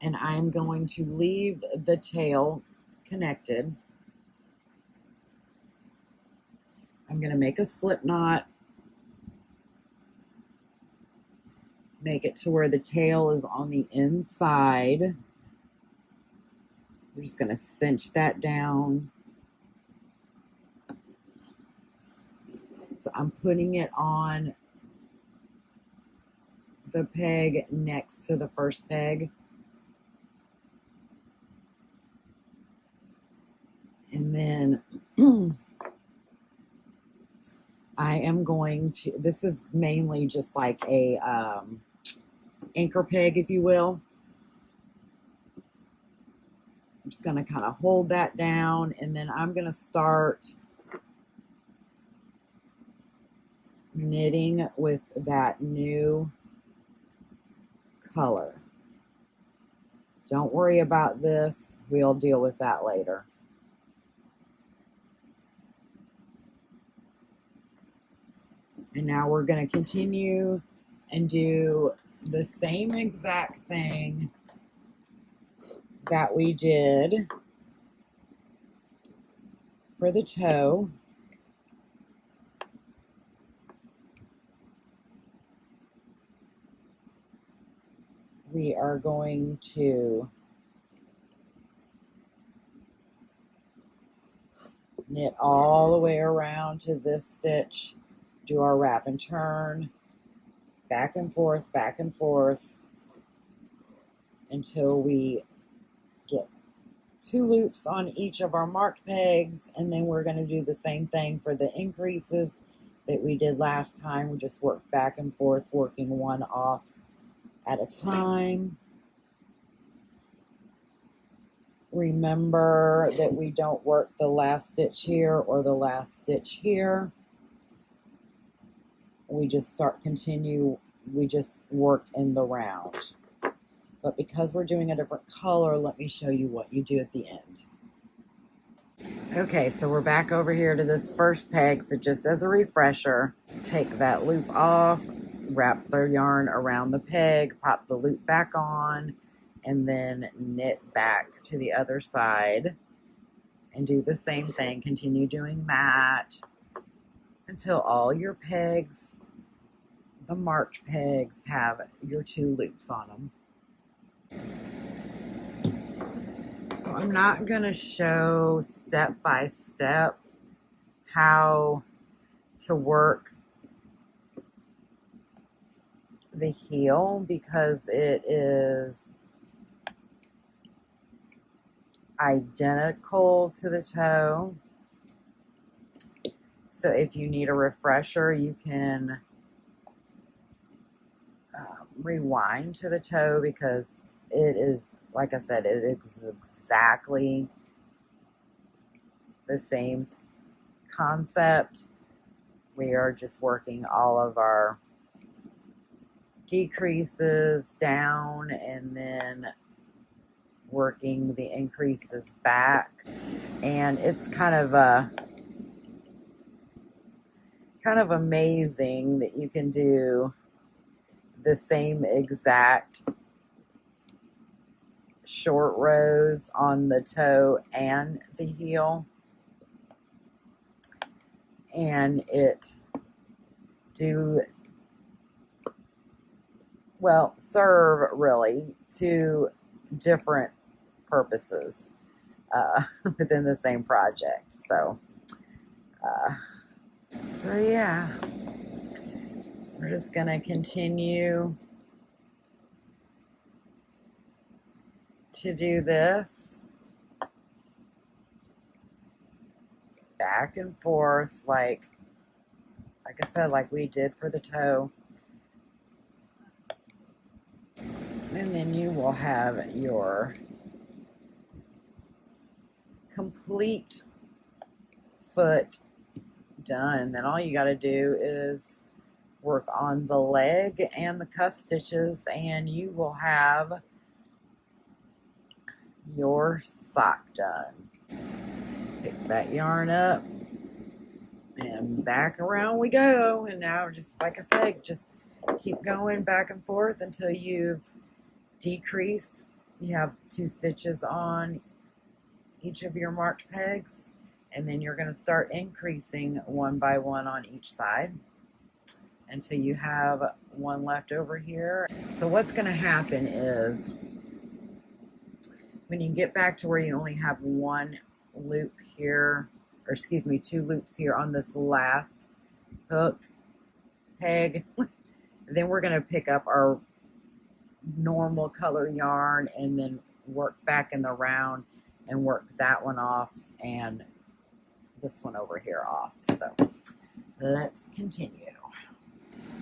and I'm going to leave the tail connected. I'm going to make a slip knot, make it to where the tail is on the inside. We're just going to cinch that down. So I'm putting it on the peg next to the first peg. And then I am going to, this is mainly just like a anchor peg, if you will. I'm just going to kind of hold that down, and then I'm going to start knitting with that new color. Don't worry about this. We'll deal with that later. And now we're going to continue and do the same exact thing that we did for the toe. We are going to knit all the way around to this stitch, do our wrap and turn, back and forth, until we get 2 loops on each of our marked pegs, and then we're going to do the same thing for the increases that we did last time. We just work back and forth, working one off at a time. Remember that we don't work the last stitch here or the last stitch here. We just we just work in the round. But because we're doing a different color, let me show you what you do at the end. Okay, so we're back over here to this first peg. So just as a refresher, take that loop off, wrap the yarn around the peg, pop the loop back on, and then knit back to the other side and do the same thing. Continue doing that until all your pegs, the marked pegs, have your 2 loops on them. So I'm not going to show step by step how to work the heel because it is identical to the toe. So if you need a refresher, you can rewind to the toe because it is, like I said, it is exactly the same concept. We are just working all of our decreases down and then working the increases back. And it's kind of amazing that you can do the same exact short rows on the toe and the heel, and it serve really 2 different purposes within the same project. So yeah, we're just going to continue to do this back and forth like I said, like we did for the toe. And then you will have your complete foot done. Then all you got to do is work on the leg and the cuff stitches, and you will have your sock done. Pick that yarn up and back around we go. And now, just like I said, just keep going back and forth until you've decreased. You have 2 stitches on each of your marked pegs, and then you're going to start increasing one by one on each side until you have 1 left over here. So what's going to happen is when you get back to where you only have 1 loop here, or excuse me, 2 loops here on this last hook peg, then we're going to pick up our normal color yarn and then work back in the round and work that one off and this one over here off. So let's continue.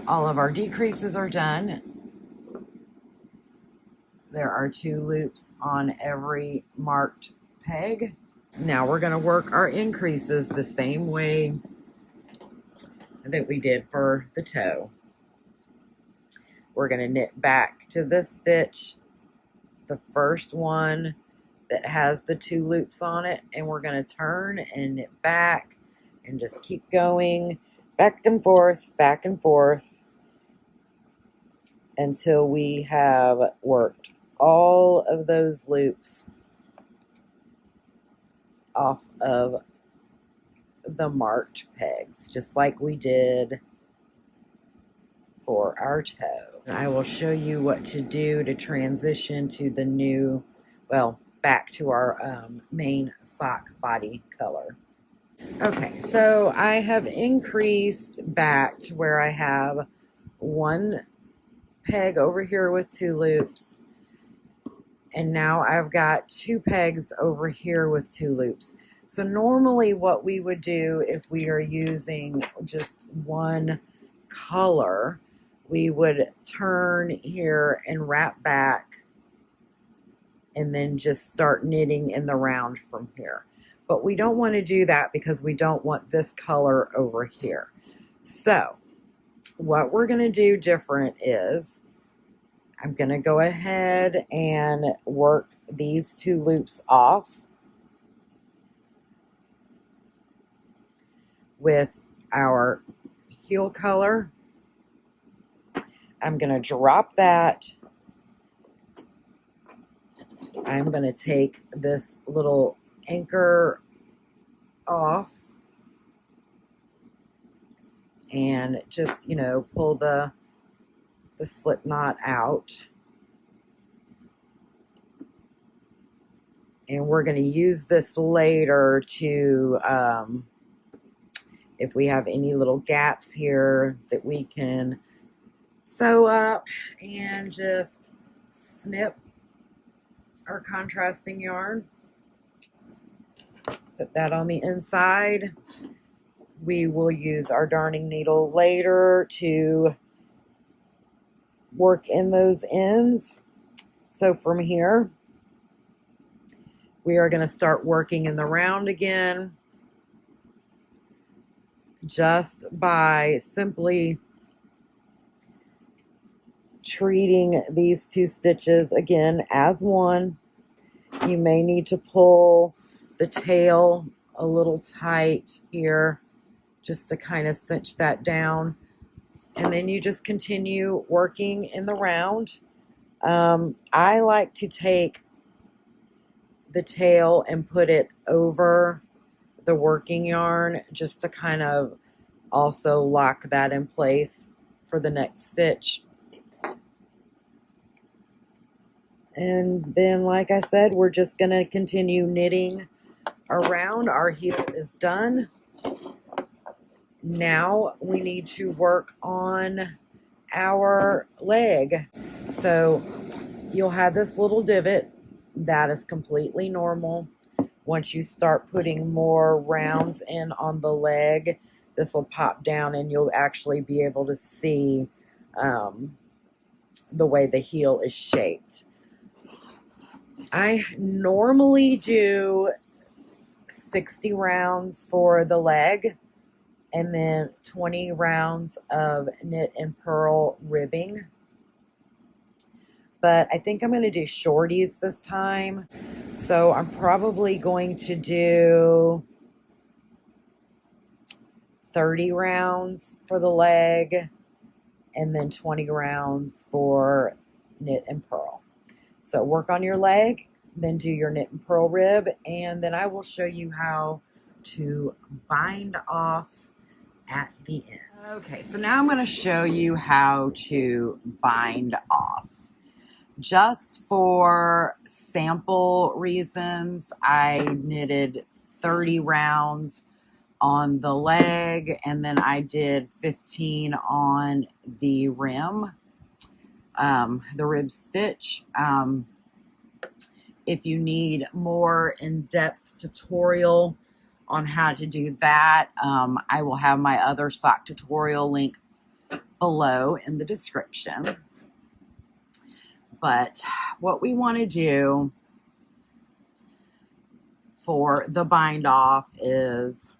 All of our decreases are done. There are 2 loops on every marked peg. Now we're going to work our increases the same way that we did for the toe. We're going to knit back to this stitch, the first one that has the 2 loops on it, and we're going to turn and knit back and just keep going back and forth until we have worked all of those loops off of the marked pegs, just like we did for our toe. I will show you what to do to transition to the new, well, back to our main sock body color. Okay, so I have increased back to where I have 1 peg over here with 2 loops, and now I've got 2 pegs over here with 2 loops. So normally what we would do if we are using just 1 color, we would turn here and wrap back and then just start knitting in the round from here. But we don't want to do that because we don't want this color over here. So what we're going to do different is I'm going to go ahead and work these 2 loops off with our heel color. I'm going to drop that. I'm going to take this little anchor off and just, pull the slip knot out. And we're going to use this later to, if we have any little gaps here, that we can sew up and just snip our contrasting yarn. Put that on the inside. We will use our darning needle later to work in those ends. So from here, we are going to start working in the round again, just by simply treating these 2 stitches again as one. You may need to pull the tail a little tight here just to kind of cinch that down, and then you just continue working in the round. I like to take the tail and put it over the working yarn just to kind of also lock that in place for the next stitch. And then, like I said, we're just going to continue knitting around. Our heel is done. Now we need to work on our leg. So you'll have this little divot. That is completely normal. Once you start putting more rounds in on the leg, this will pop down and you'll actually be able to see the way the heel is shaped. I normally do 60 rounds for the leg and then 20 rounds of knit and purl ribbing. But I think I'm going to do shorties this time. So I'm probably going to do 30 rounds for the leg and then 20 rounds for knit and purl. So work on your leg, then do your knit and purl rib, and then I will show you how to bind off at the end. Okay, so now I'm going to show you how to bind off. Just for sample reasons, I knitted 30 rounds on the leg, and then I did 15 on the rim. The rib stitch. If you need more in-depth tutorial on how to do that. I will have my other sock tutorial link below in the description. But what we want to do for the bind off is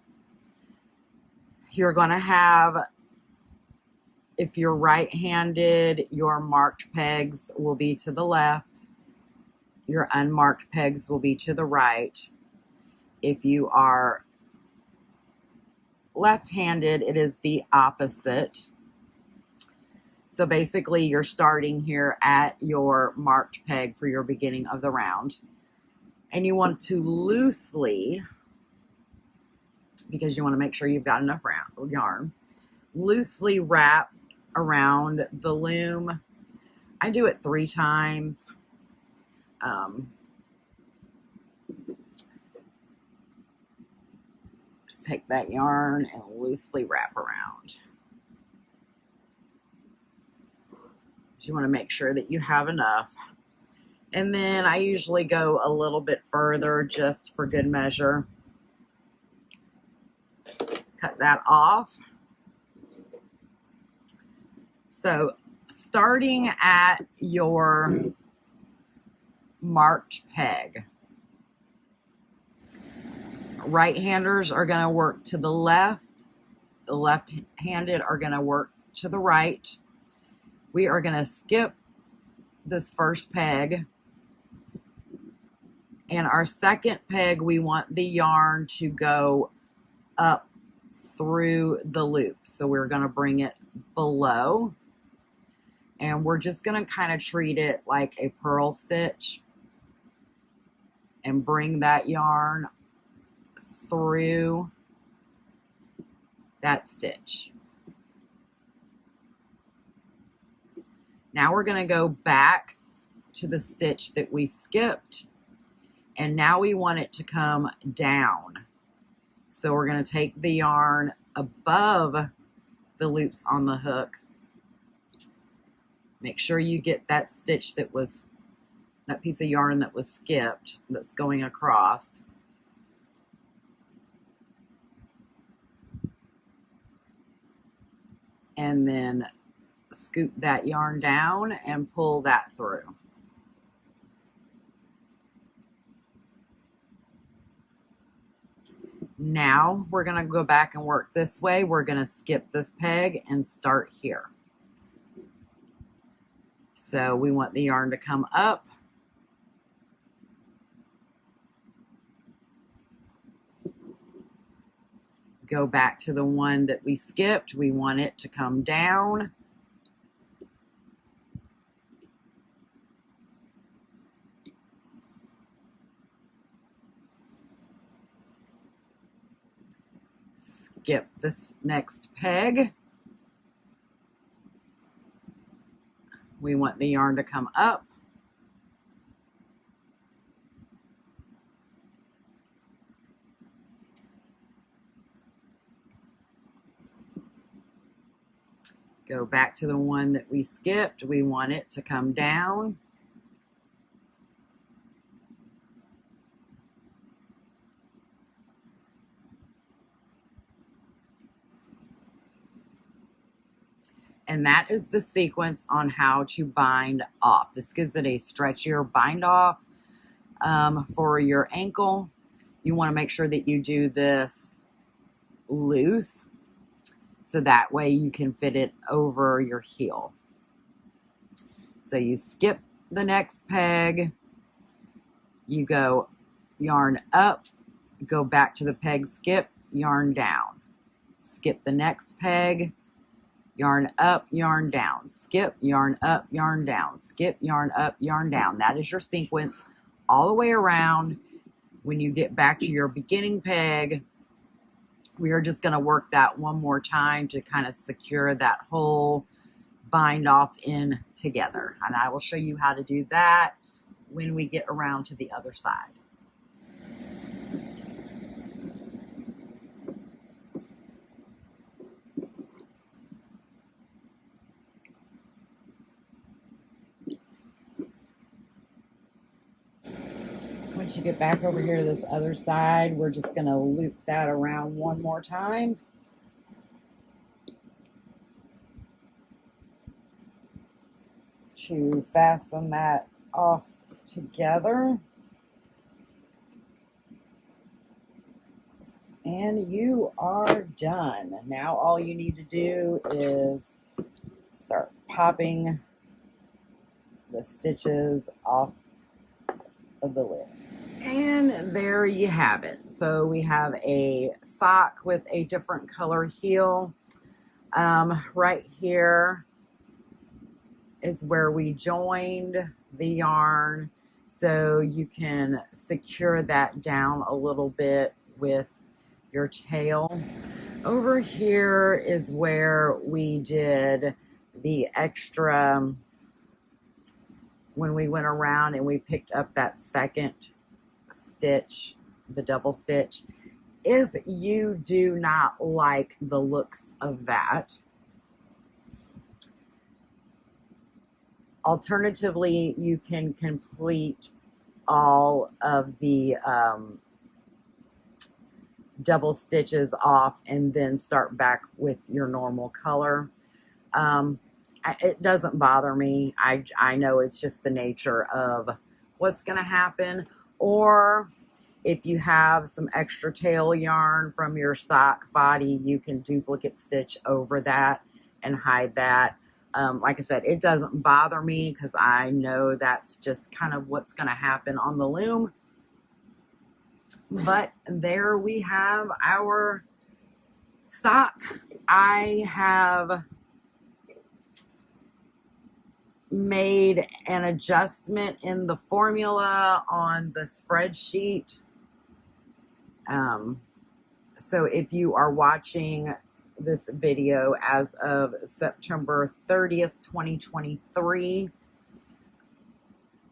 you're going to have, if you're right-handed, your marked pegs will be to the left. Your unmarked pegs will be to the right. If you are left-handed, it is the opposite. So basically, you're starting here at your marked peg for your beginning of the round. And you want to loosely, because you want to make sure you've got enough yarn, loosely wrap around the loom. I do it 3 times. Just take that yarn and loosely wrap around. So you want to make sure that you have enough. And then I usually go a little bit further just for good measure. Cut that off. So starting at your marked peg, right-handers are going to work to the left. The left-handed are going to work to the right. We are going to skip this first peg. And our second peg, we want the yarn to go up through the loop. So we're going to bring it below. And we're just going to kind of treat it like a purl stitch. And bring that yarn through that stitch. Now we're going to go back to the stitch that we skipped. And now we want it to come down. So we're going to take the yarn above the loops on the hook. Make sure you get that stitch that was, that piece of yarn that was skipped, that's going across. And then scoop that yarn down and pull that through. Now we're going to go back and work this way. We're going to skip this peg and start here. So we want the yarn to come up. Go back to the one that we skipped. We want it to come down. Skip this next peg. We want the yarn to come up. Go back to the one that we skipped. We want it to come down. And that is the sequence on how to bind off. This gives it a stretchier bind off for your ankle. You want to make sure that you do this loose, so that way you can fit it over your heel. So you skip the next peg, you go yarn up, go back to the peg skip, yarn down. Skip the next peg, yarn up, yarn down. Skip, yarn up, yarn down. Skip, yarn up, yarn down. That is your sequence all the way around. When you get back to your beginning peg, we are just going to work that one more time to kind of secure that whole bind off in together. And I will show you how to do that when we get around to the other side. Once to get back over here to this other side, we're just going to loop that around one more time. To fasten that off together. And you are done. Now all you need to do is start popping the stitches off of the lid. And there you have it. So we have a sock with a different color heel. Right here is where we joined the yarn, so you can secure that down a little bit with your tail. Over here is where we did the extra when we went around and we picked up that second stitch, the double stitch. If you do not like the looks of that, alternatively, you can complete all of the double stitches off and then start back with your normal color. It doesn't bother me. I know it's just the nature of what's going to happen. Or if you have some extra tail yarn from your sock body, you can duplicate stitch over that and hide that. Like I said, it doesn't bother me because I know that's just kind of what's going to happen on the loom. But there we have our sock. I have made an adjustment in the formula on the spreadsheet. So if you are watching this video as of September 30th, 2023,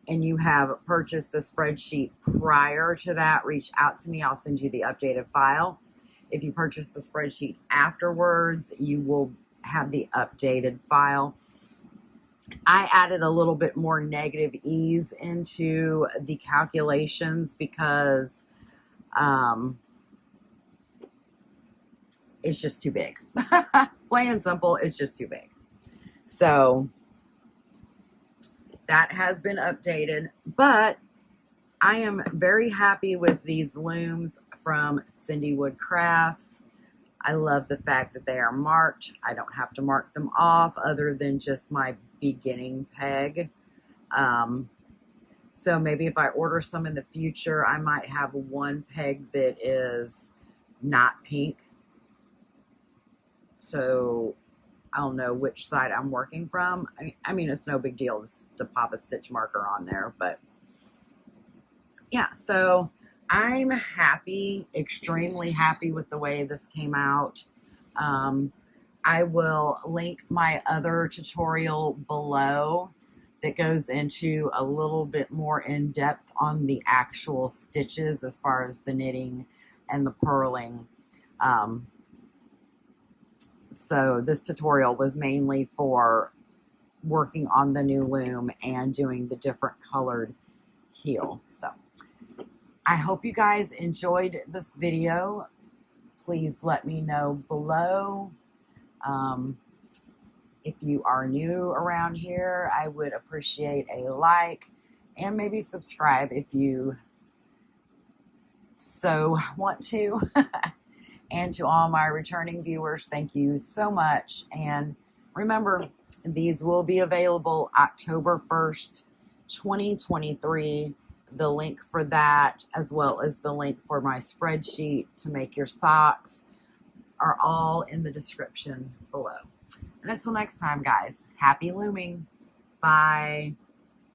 and you have purchased a spreadsheet prior to that, reach out to me. I'll send you the updated file. If you purchase the spreadsheet afterwards, you will have the updated file. I added a little bit more negative ease into the calculations because it's just too big. Plain and simple, it's just too big. So that has been updated, but I am very happy with these looms from Cindy Wood Crafts. I love the fact that they are marked. I don't have to mark them off other than just my beginning peg. So maybe if I order some in the future, I might have one peg that is not pink. So I'll know which side I'm working from. I mean, it's no big deal to pop a stitch marker on there, but yeah, so I'm happy, extremely happy with the way this came out. I will link my other tutorial below that goes into a little bit more in depth on the actual stitches as far as the knitting and the purling. So this tutorial was mainly for working on the new loom and doing the different colored heel. So I hope you guys enjoyed this video. Please let me know below. If you are new around here, I would appreciate a like and maybe subscribe if you so want to. And to all my returning viewers, thank you so much. And remember, these will be available October 1st, 2023. The link for that, as well as the link for my spreadsheet to make your socks, are all in the description below. And until next time, guys, happy looming. Bye.